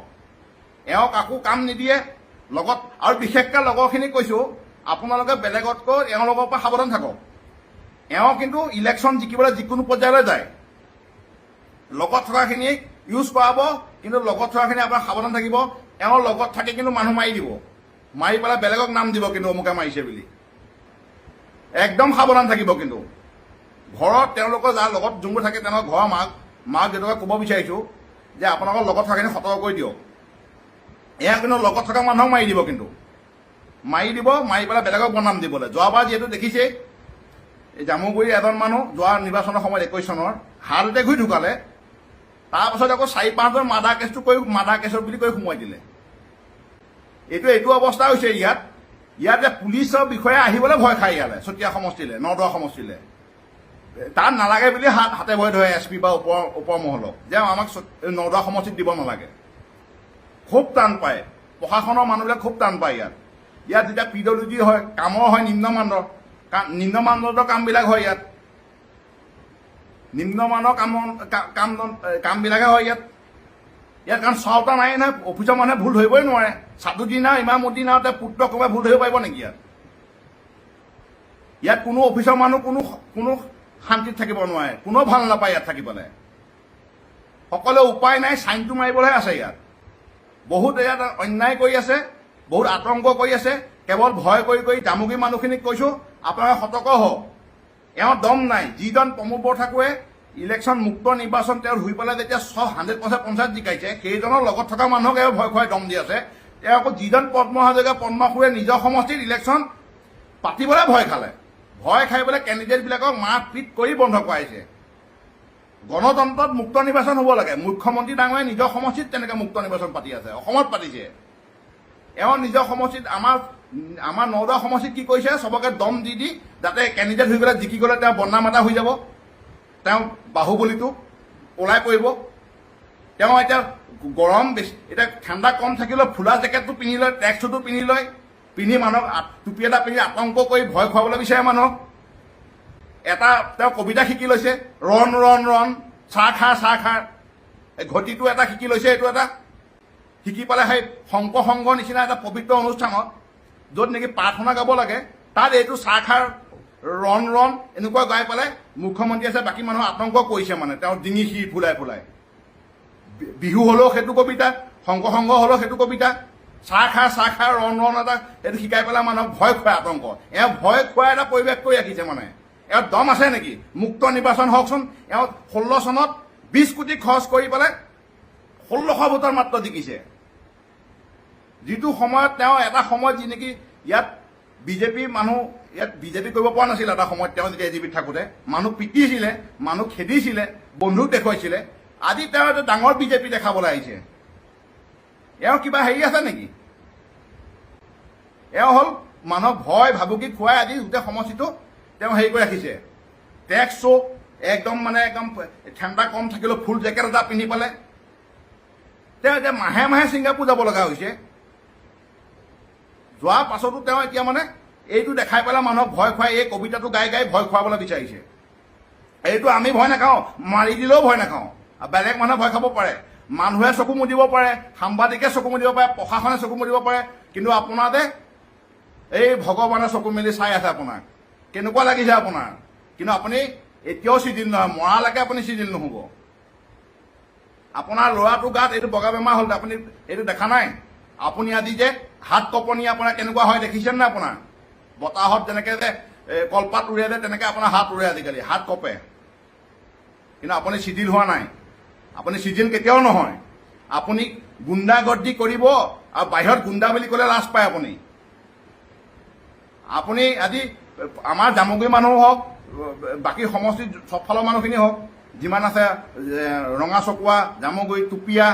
এওঁ কাকো কাম নিদিয়ে লগত। আৰু বিশেষকৈ লগৰখিনিক কৈছোঁ, আপোনালোকে বেলেগতকৈ এওঁলোকৰ পৰা সাৱধান থাকক। এওঁ কিন্তু ইলেকশ্যন জিকিবলৈ যিকোনো পৰ্যায়লৈ যায়। লগত থকাখিনিক ইউজ কৰাব, কিন্তু লগত থকাখিনি আপোনাৰ সাৱধান থাকিব। এওঁৰ লগত থাকি কিন্তু মানুহ মাৰি দিব, মাৰি পেলাই বেলেগক নাম দিব, কিন্তু অমুকে মাৰিছে বুলি। একদম সাৱধান থাকিব। কিন্তু ঘৰত তেওঁলোকৰ যাৰ লগত যোনবোৰ থাকে, তেওঁলোকৰ ঘৰৰ মাক দেউতাকক ক'ব বিচাৰিছোঁ যে আপোনালোকৰ লগত থকাখিনি সতৰ্ক কৰি দিয়ক। এয়া কিন্তু লগত থকা মানুহক মাৰি দিব, কিন্তু মাৰি পেলাই বেলেগক বনাম দিবলৈ। যোৱাবাৰ যিহেতু দেখিছেই, এই জামুগুৰিৰ এজন মানুহ যোৱা নিৰ্বাচনৰ সময়ত 21 চনৰ হাৰ্ট এটেক হৈ ঢুকালে। তাৰপাছত আকৌ 4-5জন মাৰ্ডাৰ কেছৰ বুলি কৈ সোমোৱাই দিলে। এইটো অৱস্থা হৈছে ইয়াত যে পুলিচৰ বিষয়ে আহিবলৈ ভয় খায় ইয়ালৈ, চতিয়া সমষ্টিলৈ, নৰদোৱা সমষ্টিলৈ। তাত নালাগে বুলি হাতে ভয় ধৰে SP বা ওপৰ মহলক, যে আমাক নৰদোৱা সমষ্টিত দিব নালাগে। খুব টান পায় প্ৰশাসনৰ মানুহবিলাক, খুব টান পায় ইয়াত যেতিয়া PWD হয়, কামৰ হয় নিম্নমানদণ্ডৰ কামবিলাক হয় ইয়াত। নিম্নমানৰ কামবিলাকে হয় ইয়াত কাৰণ চাওঁতা নাই নহয়। অফিচৰ মানুহে ভুল ধৰিবই নোৱাৰে। ছাদুদ্দিন আৰু ইমামুদ্দিন আৰু পুত্ৰ কোনোবাই ভুল ধৰিব পাৰিব নেকি ইয়াত? ইয়াত কোনো অফিচৰ মানুহ কোনো শান্তিত থাকিব নোৱাৰে, কোনো ভাল নাপায় ইয়াত থাকিবলৈ। সকলোৱে উপায় নাই, চাইনটো মাৰিবলৈহে আছে ইয়াত। বহুত ইয়াত অন্যায় কৰি আছে, বহুত আতংক কৰি আছে, কেৱল ভয় কৰি জামুগুৰি মানুহখিনিক কৈছোঁ আপোনালোকে সতৰ্ক হওক। এওঁ দম নাই। যিজন প্ৰমোদ বৰঠাকুৰে ইলেকশ্যন মুক্ত নিৰ্বাচন তেওঁ ধুই পেলাই যেতিয়া 100% পঞ্চায়ত জিকাইছে, সেইজনৰ লগত থকা মানুহক এওঁ ভয় খুৱাই দম দি আছে। তেওঁ আকৌ যিজন পদ্ম হাজৰিকা পদ্মাসুৰে নিজৰ সমষ্টিত ইলেকশ্যন পাতিবলৈ ভয় খালে, ভয় খাই পেলাই কেণ্ডিডেটবিলাকক মাৰ পিট কৰি বন্ধ কৰাইছে। গণতন্ত্ৰত মুক্ত নিৰ্বাচন হ'ব লাগে। মুখ্যমন্ত্ৰী ডাঙৰীয়ে নিজৰ সমষ্টিত তেনেকৈ মুক্ত নিৰ্বাচন পাতি আছে, অসমত পাতিছে। এওঁ নিজৰ সমষ্টিত আমাৰ নগাঁও সমষ্টিত কি কৰিছে, চবকে দম দি যাতে কেণ্ডিডেট হৈ পেলাই জিকি গ'লে তেওঁ বদনাম এটা হৈ যাব, তেওঁ বাহুবলীটো ওলাই পৰিব। তেওঁ এতিয়া গৰম বেছি, এতিয়া ঠাণ্ডা কম থাকিলেও ফুলা জেকেটটো পিন্ধি লয়, ট্ৰেক চুটটো পিন্ধি লয়, পিন্ধি মানুহক টুপি এটা পিন্ধি আতংক কৰি ভয় খুৱাবলৈ বিচাৰে মানুহক। এটা তেওঁ কবিতা শিকি লৈছে, ৰণ ৰণ ৰণ চাহ খাৰ এই ঘটিটো এটা শিকি লৈছে। এইটো এটা শিকি পেলাই সেই শংকৰ সংঘৰ নিচিনা এটা পবিত্ৰ অনুষ্ঠানত য'ত নেকি প্ৰাৰ্থনা গাব লাগে, তাত এইটো চাহ খাৰ ৰণ ৰণ এনেকুৱা গাই পেলাই মুখ্যমন্ত্ৰী আছে বাকী মানুহক আতংক কৰিছে। মানে তেওঁ ডিঙি শিৰ ফুলাই বিহু হ'লেও সেইটো কবিতা, শংকৰ সংঘ হ'লেও সেইটো কবিতা, চাহ খাৰ ৰণ ৰণ এটা এইটো শিকাই পেলাই মানুহক ভয় খুৱাই আতংক। এওঁ ভয় খুৱাই এটা পৰিৱেশ কৰি ৰাখিছে। মানে এওঁ দম আছে নেকি? মুক্ত নিৰ্বাচন হওকচোন। এওঁ 16 চনত 20 কোটি খৰচ কৰি পেলাই 1600 ভোটৰ মাত্ৰ জিকিছে। যিটো সময়ত তেওঁ এটা সময়ত যি নেকি ইয়াত বিজেপি মানুহ ইয়াত বিজেপি কৰিব পৰা নাছিল। এটা সময়ত তেওঁ যেতিয়া এজিপিত থাকোঁতে মানুহ পিটিছিলে, মানুহ খেদিছিলে, বন্ধুক দেখুৱাইছিলে। আজি তেওঁ এটা ডাঙৰ বিজেপি দেখাবলৈ আহিছে। এওঁ কিবা হেৰি আছে নেকি? এওঁ হ'ল মানুহক ভয় ভাবুকি খুৱাই আজি গোটেই সমষ্টিটো তেওঁ হেৰি কৰি ৰাখিছে। টেক্স শ্ব' একদম ঠাণ্ডা কম থাকিলেও ফুল জেকেট এটা পিন্ধি পেলাই তেওঁ এতিয়া মাহে ছিংগাপুৰ যাব লগা হৈছে। যোৱাৰ পাছতো তেওঁ এতিয়া এইটো দেখাই পেলাই মানুহক ভয় খুৱাই এই কবিতাটো গাই ভয় খুৱাবলৈ বিচাৰিছে। এইটো আমি ভয় নাখাওঁ, মাৰি দিলেও ভয় নাখাওঁ। বেলেগ মানুহে ভয় খাব পাৰে, মানুহে চকু মুদিব পাৰে, সাংবাদিকে চকু মুদিব পাৰে, প্ৰশাসনে চকু মুদিব পাৰে, কিন্তু আপোনাৰ এই ভগৱানে চকু মেলি চাই আছে আপোনাক। কেনেকুৱা লাগিছে আপোনাৰ? কিন্তু আপুনি এতিয়াও চিজিল নহয়, মৰালৈকে আপুনি চিজিল নহ'ব। আপোনাৰ ল'ৰাটো গাত এইটো বগা বেমাৰ হ'ল, আপুনি এইটো দেখা নাই? আপুনি আজি যে হাত কঁপনি আপোনাৰ কেনেকুৱা হয় দেখিছেনে নাই? আপোনাৰ বতাহত যেনেকৈ যে কলপাত উৰে যে তেনেকৈ আপোনাৰ হাত উৰে, আজিকালি হাত কঁপে। কিন্তু আপুনি চিজিল হোৱা নাই। আপুনি চিজিল কেতিয়াও নহয়। আপুনি গুণ্ডাগৰ্দি কৰিব আৰু বাহিৰত গুণ্ডা বুলি ক'লে লাজ পায় আপুনি। আপুনি আজি আমাৰ জামুগুৰি মানুহ হওক, বাকী সমষ্টিৰ চবফালৰ মানুহখিনি হওক, যিমান আছে ৰঙা চকুৱা, জামুগুৰি, টুপিয়া,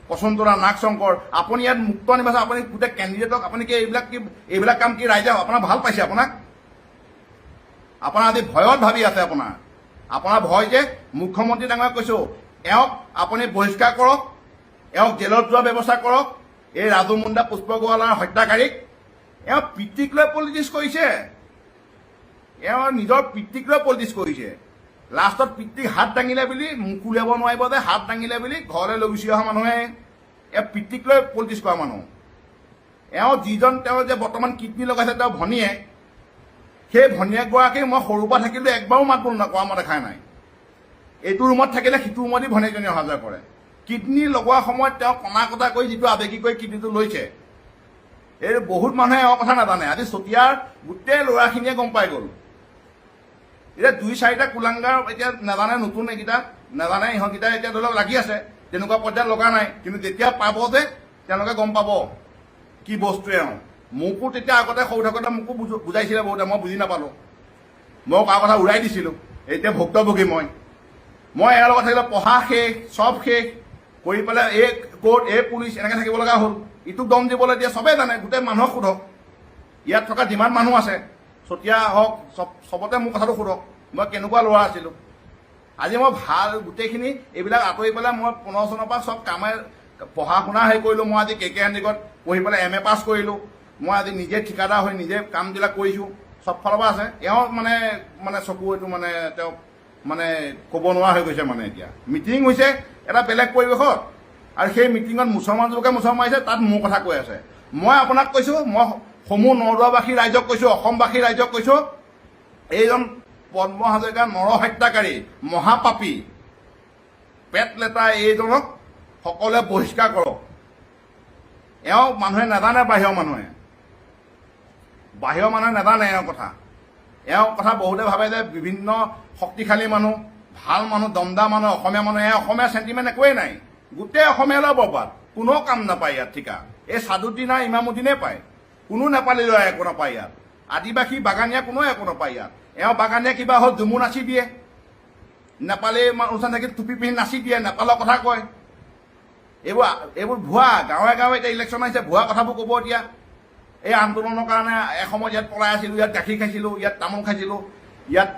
কচুন্তৰা, নাগশংকৰ, আপুনি ইয়াত মুক্ত নিৰ্বাচন, আপুনি গোটেই কেণ্ডিডেটক আপুনি কি এইবিলাক কাম কি ৰাইজে আপোনাৰ ভাল পাইছে? আপোনাৰ আজি ভয়ত ভাবি আছে। আপোনাৰ ভয় যে মুখ্যমন্ত্ৰী ডাঙৰীয়াক কৈছোঁ, এওঁক আপুনি বহিষ্কাৰ কৰক, এওঁক জেলত যোৱাৰ ব্যৱস্থা কৰক। এই ৰাজু মুণ্ডা, পুষ্প গোৱালাৰ হত্যাকাৰীক এওঁ পিতৃক লৈ পলিটিক্স কৰিছে। এওঁ নিজৰ পিতৃক লৈ পলিটিক্স কৰিছে। লাষ্টত পিতৃক হাত দাঙিলে বুলি মুখ উলিয়াব নোৱাৰিব যে, হাত দাঙিলে বুলি ঘৰলৈ লৈ গুচি অহা মানুহে এওঁ পিতৃক লৈ পলিটিক্স কৰা মানুহ। এওঁ যিজন তেওঁ যে বৰ্তমান কিডনী লগাইছে, তেওঁ ভনীয়েক, সেই ভনীয়েকগৰাকীক মই সৰুৰ পৰা থাকিলেও একবাৰো মাত বোল নকৰা মই দেখাই নাই। এইটো ৰুমত থাকিলে সিটো ৰুমত ভনীয়েকজনী অহা যোৱা কৰে। কিডনী লগোৱাৰ সময়ত তেওঁ কণা কটা কৰি যিটো আৱেগিক কৰি কিডনীটো লৈছে, এই বহুত মানুহে এওঁৰ কথা নাজানে। আজি চতিয়াৰ গোটেই ল'ৰাখিনিয়ে গম পাই গ'ল। এতিয়া 2-4টা কুলাংগাৰ এতিয়া নাজানে, নতুন এইকেইটা নাজানে, ইহঁতকেইটা এতিয়া ধৰি লওক লাগি আছে, তেনেকুৱা পৰ্যায়ত লগা নাই। কিন্তু যেতিয়া পাব যে তেওঁলোকে গম পাব কি বস্তু এওঁ। মোকো তেতিয়া আগতে সৰু থাকোঁতে মোকো বুজাইছিলে বহুতে, মই বুজি নাপালোঁ। মই তাৰ কথা উৰাই দিছিলোঁ। এতিয়া ভুক্তভোগী মই এওঁৰ লগত থাকিলে পঢ়া শেষ, চব শেষ কৰি পেলাই এই কোৰ্ট, এই পুলিচ এনেকৈ থাকিব লগা হ'ল। ইটোক দম দিবলৈ দিয়ে, চবেই জানে, গোটেই মানুহক সোধক। ইয়াত থকা যিমান মানুহ আছে, চতিয়া হওক, চবতে মোৰ কথাটো সোধক, মই কেনেকুৱা ল'ৰা আছিলোঁ। আজি মই ভাল গোটেইখিনি এইবিলাক আঁতৰি পেলাই মই 15 চনৰ পৰা চব কামে পঢ়া শুনা হেৰি কৰিলোঁ। মই আজি কে হেণ্ডিকত পঢ়ি পেলাই MA পাছ কৰিলোঁ। মই আজি নিজে ঠিকাদাৰ হৈ নিজে কামবিলাক কৰিছোঁ, চব ফালৰ পৰা আছে। এওঁ চকু এইটো তেওঁ ক'ব নোৱাৰা হৈ গৈছে। এতিয়া মিটিং হৈছে এটা বেলেগ পৰিৱেশত, আৰু সেই মিটিঙত মুছলমান যুৱকে মুছলমান মাৰিছে, তাত মোৰ কথা কৈ আছে। মই আপোনাক কৈছোঁ, মই সমূহ নগাঁওবাসী ৰাইজক কৈছোঁ, অসমবাসী ৰাইজক কৈছোঁ, এইজন পদ্ম হাজৰিকা নৰহত্যাকাৰী মহাপাপী পেট লেটা এইজনক সকলোৱে বহিষ্কাৰ কৰক। এওঁ মানুহে নাজানে, বাহিৰৰ মানুহে নাজানে এওঁৰ কথা বহুতে ভাবে যে বিভিন্ন শক্তিশালী মানুহ, ভাল মানুহ, দমদা মানুহ, অসমীয়া মানুহ। অসমীয়া চেণ্টিমেণ্ট একোৱেই নাই, গোটেই অসমীয়ালৈ বৰবাদ, কোনো কাম নাপায় ইয়াত ঠিকা। এই চাদুদ্দিন আৰু ইমামুদ্দিনে পায়, কোনো নেপালী ল'ৰাই একো নাপায় ইয়াত। আদিবাসী বাগানীয়া কোনো একো নাপায় ইয়াত। এওঁ বাগানীয়া কিবা হ'ল ঝুমুৰ নাচি দিয়ে, নেপালী মানুহ থাকি টুপি পিন্ধি নাচি দিয়ে, নেপালৰ কথা কয়। এইবোৰ ভুৱা। গাঁৱে গাঁৱে এতিয়া ইলেকশ্যন আহিছে, ভুৱা কথাবোৰ ক'ব এতিয়া। এই আন্দোলনৰ কাৰণে এসময়ত ইয়াত পলাই আছিলোঁ, ইয়াত গাখীৰ খাইছিলোঁ, ইয়াত তামোল খাইছিলোঁ, ইয়াত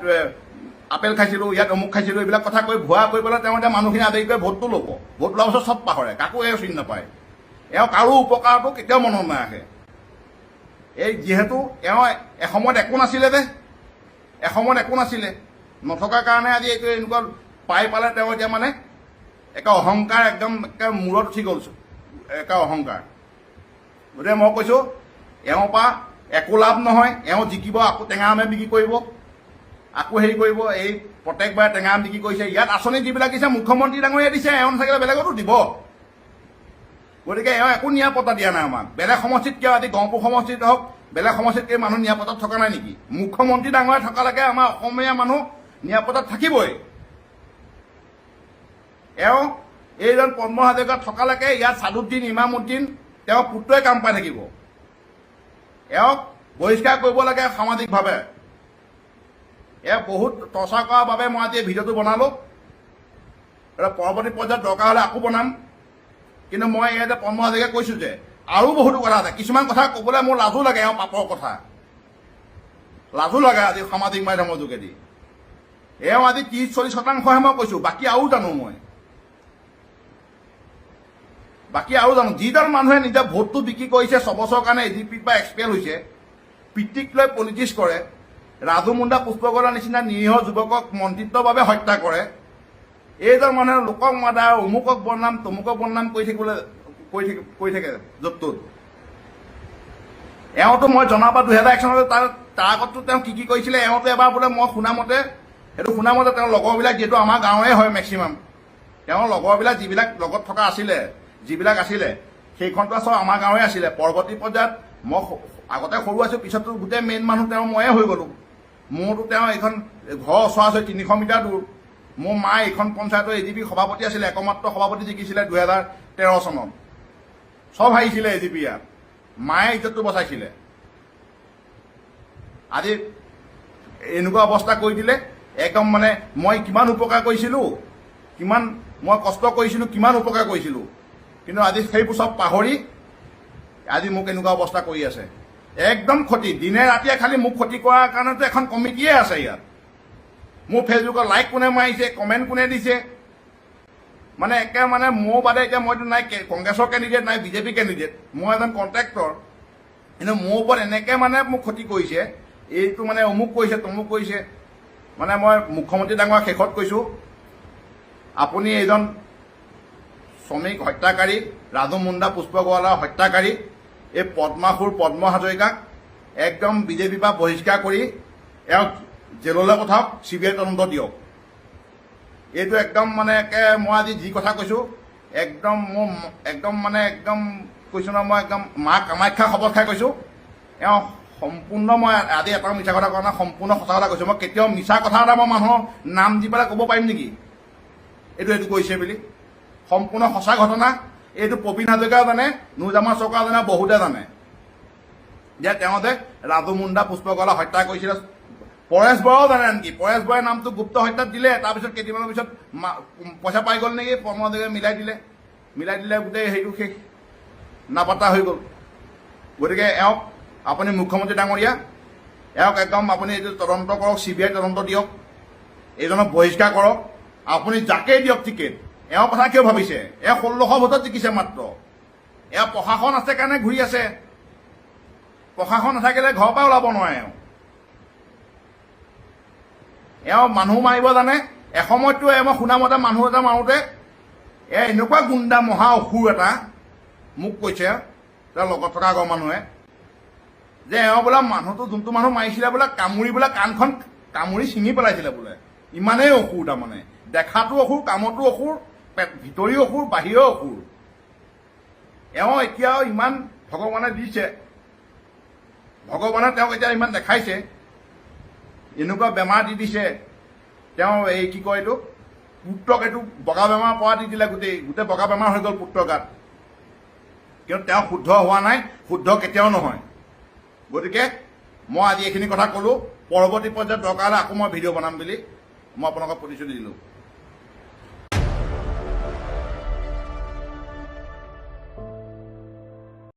আপেল খাইছিলোঁ, ইয়াত অমুক খাইছিলোঁ, এইবিলাক কথা কৈ ভুৱা কৰি পেলাই তেওঁ এতিয়া মানুহখিনি আদায় কৰি ভোটটো ল'ব। ভোট লোৱাৰ পিছত চব পাহৰে, কাকো চিনি নাপায়। এওঁ কাৰো উপকাৰটো কেতিয়াও মনত নাৰাখে। এই যিহেতু এওঁ এসময়ত একো নাছিলে, নথকাৰ কাৰণে আজি এইটো এনেকুৱা পাই পালে তেওঁ এতিয়া মানে একে অহংকাৰ, একদম মূৰত উঠি গ'ল, একে অহংকাৰ। গতিকে মই কৈছোঁ এওঁৰ পৰা একো লাভ নহয়। এওঁ জিকিব, আকৌ টেঙা আমে বিক্ৰী কৰিব, আকৌ হেৰি কৰিব। এই প্ৰত্যেকবাৰে টেঙা আম বিক্ৰী কৰিছে। ইয়াত আঁচনি যিবিলাক দিছে মুখ্যমন্ত্ৰী ডাঙৰীয়ে দিছে, এওঁ নাথাকিলে বেলেগতো দিব। গতিকে এওঁ একো নিৰাপত্তা দিয়া নাই আমাক। বেলেগ সমষ্টিত কিয়, আজি গহপুৰ সমষ্টিত হওক, বেলেগ সমষ্টিত মানুহ নিৰাপত্তাত থকা নাই নেকি? মুখ্যমন্ত্ৰী ডাঙৰীয়া থকালৈকে আমাৰ অসমীয়া মানুহ নিৰাপত্তাত থাকিবই। এওঁ এইজন পদ্ম হাজৰিকা থকালৈকে ইয়াত চাদুদ্দিন, ইমামুদ্দিন তেওঁৰ পুত্ৰই কাম পাই থাকিব। এওঁক বহিষ্কাৰ কৰিব লাগে সামাজিকভাৱে। এওঁ বহুত টৰ্চাৰ কৰাৰ বাবে মই আজি এই ভিডিঅ'টো বনালোঁ। পৰৱৰ্তী পৰ্যায়ত দৰকাৰ হ'লে আকৌ বনাম। কিন্তু মই ইয়াতে পদ্ম হাজৰিকাই কৈছোঁ যে আৰু বহুতো কথা আছে। কিছুমান কথা ক'বলৈ মোৰ লাজো লাগে, এওঁ পাপৰ কথা লাজো লাগে আজি সামাজিক মাধ্যমৰ যোগেদি। এওঁ আজি 30-40% মই কৈছোঁ, বাকী আৰু জানো মই, যিজন মানুহে নিজৰ ভোটটো বিক্ৰী কৰিছে, 6 বছৰৰ কাৰণে AGPৰ পৰা এক্সপেল হৈছে, পিতৃক লৈ পলিটিক্স কৰে, ৰাজু মুণ্ডা, পুষ্পগড়ৰ নিচিনা নিৰীহ যুৱকক মন্ত্ৰিত্বৰ বাবে হত্যা কৰে। এইজন মানুহে লোকক মাদা, অমুকক বদনাম, তমুকক বদনাম কৰি থাকে য'ত ত'ত। এওঁতো মই জনাবা 2001 চনতে তাৰ আগতো তেওঁ কি কৰিছিলে। এওঁতো এবাৰ বোলে মই শুনামতে তেওঁৰ লগৰবিলাক, যিহেতু আমাৰ গাঁৱৰে হয় মেক্সিমাম, তেওঁৰ লগৰবিলাক যিবিলাক লগত থকা যিবিলাক আছিলে সেইখনটো চব আমাৰ গাঁৱে আছিলে। পৰৱৰ্তী পৰ্যায়ত মই আগতে সৰু আছোঁ, পিছততো গোটেই মেইন মানুহ তেওঁ ময়ে হৈ গ'লোঁ। মোৰতো তেওঁ এইখন ঘৰৰ ওচৰা-ওচৰি 300 মিটাৰ দূৰ। মোৰ মা এইখন পঞ্চায়তৰ AGP সভাপতি আছিলে, একমাত্ৰ সভাপতি জিকিছিলে 2013 চনত। চব হাৰিছিলে AGP ইয়াত, মায়ে ইজ্জতটো বচাইছিলে। আজি এনেকুৱা অৱস্থা কৰি দিলে। একদম মানে মই কিমান উপকাৰ কৰিছিলোঁ, কিমান মই কষ্ট কৰিছিলোঁ, কিমান উপকাৰ কৰিছিলোঁ, কিন্তু আজি সেইবোৰ চব পাহৰি আজি মোক এনেকুৱা অৱস্থা কৰি আছে। একদম ক্ষতি, দিনে ৰাতিয়ে খালি মোক ক্ষতি কৰাৰ কাৰণেতো এখন কমিটিয়ে আছে ইয়াত। মোৰ ফেচবুকত লাইক কোনে মাৰিছে, কমেণ্ট কোনে দিছে, মানে একে মানে মোৰ বাদে এতিয়া মইতো নাই কংগ্ৰেছৰ কেণ্ডিডেট, নাই BJP কেণ্ডিডেট, মই এজন কণ্ট্ৰেক্টৰ। কিন্তু মোৰ ওপৰত এনেকৈ মানে মোক ক্ষতি কৰিছে, এইটো মানে অমুক কৰিছে, তমুক কৰিছে। মানে মই মুখ্যমন্ত্ৰী ডাঙৰ শেষত কৈছোঁ, আপুনি এইজন শ্ৰমিক হত্যাকাৰী, ৰাজু মুণ্ডা, পুষ্পগড়ৰ হত্যাকাৰী, এই পদ্মাসুৰ পদ্ম হাজৰিকাক একদম BJP পৰা বহিষ্কাৰ কৰি এওঁক জেললৈ পঠাওক, CBI তদন্ত দিয়ক। এইটো একদম মানে মই আজি যি কথা কৈছোঁ, একদম কৈছোঁ ন, মই একদম মা কামাখ্যা শপত খাই কৈছোঁ। এওঁ সম্পূৰ্ণ, মই আজি এটা মিছা কথা কোৱা নাই, সম্পূৰ্ণ সঁচা কথা কৈছোঁ। মই কেতিয়াও মিছা কথা এটা মই মানুহৰ নাম দি পেলাই ক'ব পাৰিম নেকি এইটো কৈছে বুলি? সম্পূৰ্ণ সঁচা ঘটনা। এইটো প্ৰবীণ হাজৰিকাও জানে, নুৰজামান চৰকাৰ জানে, বহুতে জানে যে তেওঁ যে ৰাজু মুণ্ডা, পুষ্পগড়ক হত্যা কৰিছিলে। পৰেশ বৰাও জানে নেকি? পৰেশ বৰাই নামটো গুপ্ত হত্যাত দিলে, তাৰপিছত কেইদিনমানৰ পিছত পইচা পাই গ'ল নেকি, পদ্ম হাজৰিকাই মিলাই দিলে, গোটেই হেৰিটো শেষ, নাপাত্তা হৈ গ'ল। গতিকে এওঁক আপুনি মুখ্যমন্ত্ৰী ডাঙৰীয়া, এওঁক একদম আপুনি এইটো তদন্ত কৰক, CBI তদন্ত দিয়ক, এইজনক বহিষ্কাৰ কৰক। আপুনি যাকেই দিয়ক টিকেট, এওঁৰ কথা কিয় ভাবিছে? এওঁ 1600 ভোটত জিকিছে মাত্ৰ। এওঁ প্ৰশাসন আছে কাৰণে ঘূৰি আছে, প্ৰশাসন নাথাকিলে ঘৰৰ পৰা ওলাব নোৱাৰে। এওঁ মানুহ মাৰিব জানে। এসময়ততো মই শুনামতে মানুহ এটা মাৰোঁতে এনেকুৱা গুণ্ডা মহা অসুৰ এটা মোক কৈছে তেওঁৰ লগত থকা আগৰ মানুহে, যে এওঁ বোলে মানুহটো যোনটো মানুহ মাৰিছিলে বোলে কামুৰি বোলে কাণখন কামুৰি ছিঙি পেলাইছিলে বোলে ইমানেই অসুৰ তাৰমানে দেখাতো অসুৰ কামতো অসুৰ ভিতৰি অসুৰ বাহিৰৰ অসুৰ এওঁ এতিয়াও ইমান ভগৱানে দিছে ভগৱানে তেওঁক এতিয়া ইমান দেখাইছে এনেকুৱা বেমাৰ দি দিছে তেওঁ এই কি কয় এইটো পুত্ৰক এইটো বগা বেমাৰ পৰা দি দিলে গোটেই বগা বেমাৰ হৈ গ'ল পুত্ৰৰ গাত কিন্তু তেওঁ শুদ্ধ হোৱা নাই শুদ্ধ কেতিয়াও নহয় গতিকে মই আজি এইখিনি কথা ক'লো পৰৱৰ্তী পৰ্যায়ত দৰকাৰ হ'লে আকৌ মই ভিডিঅ' বনাম বুলি মই আপোনালোকক প্ৰতিশ্ৰুতি দিলোঁ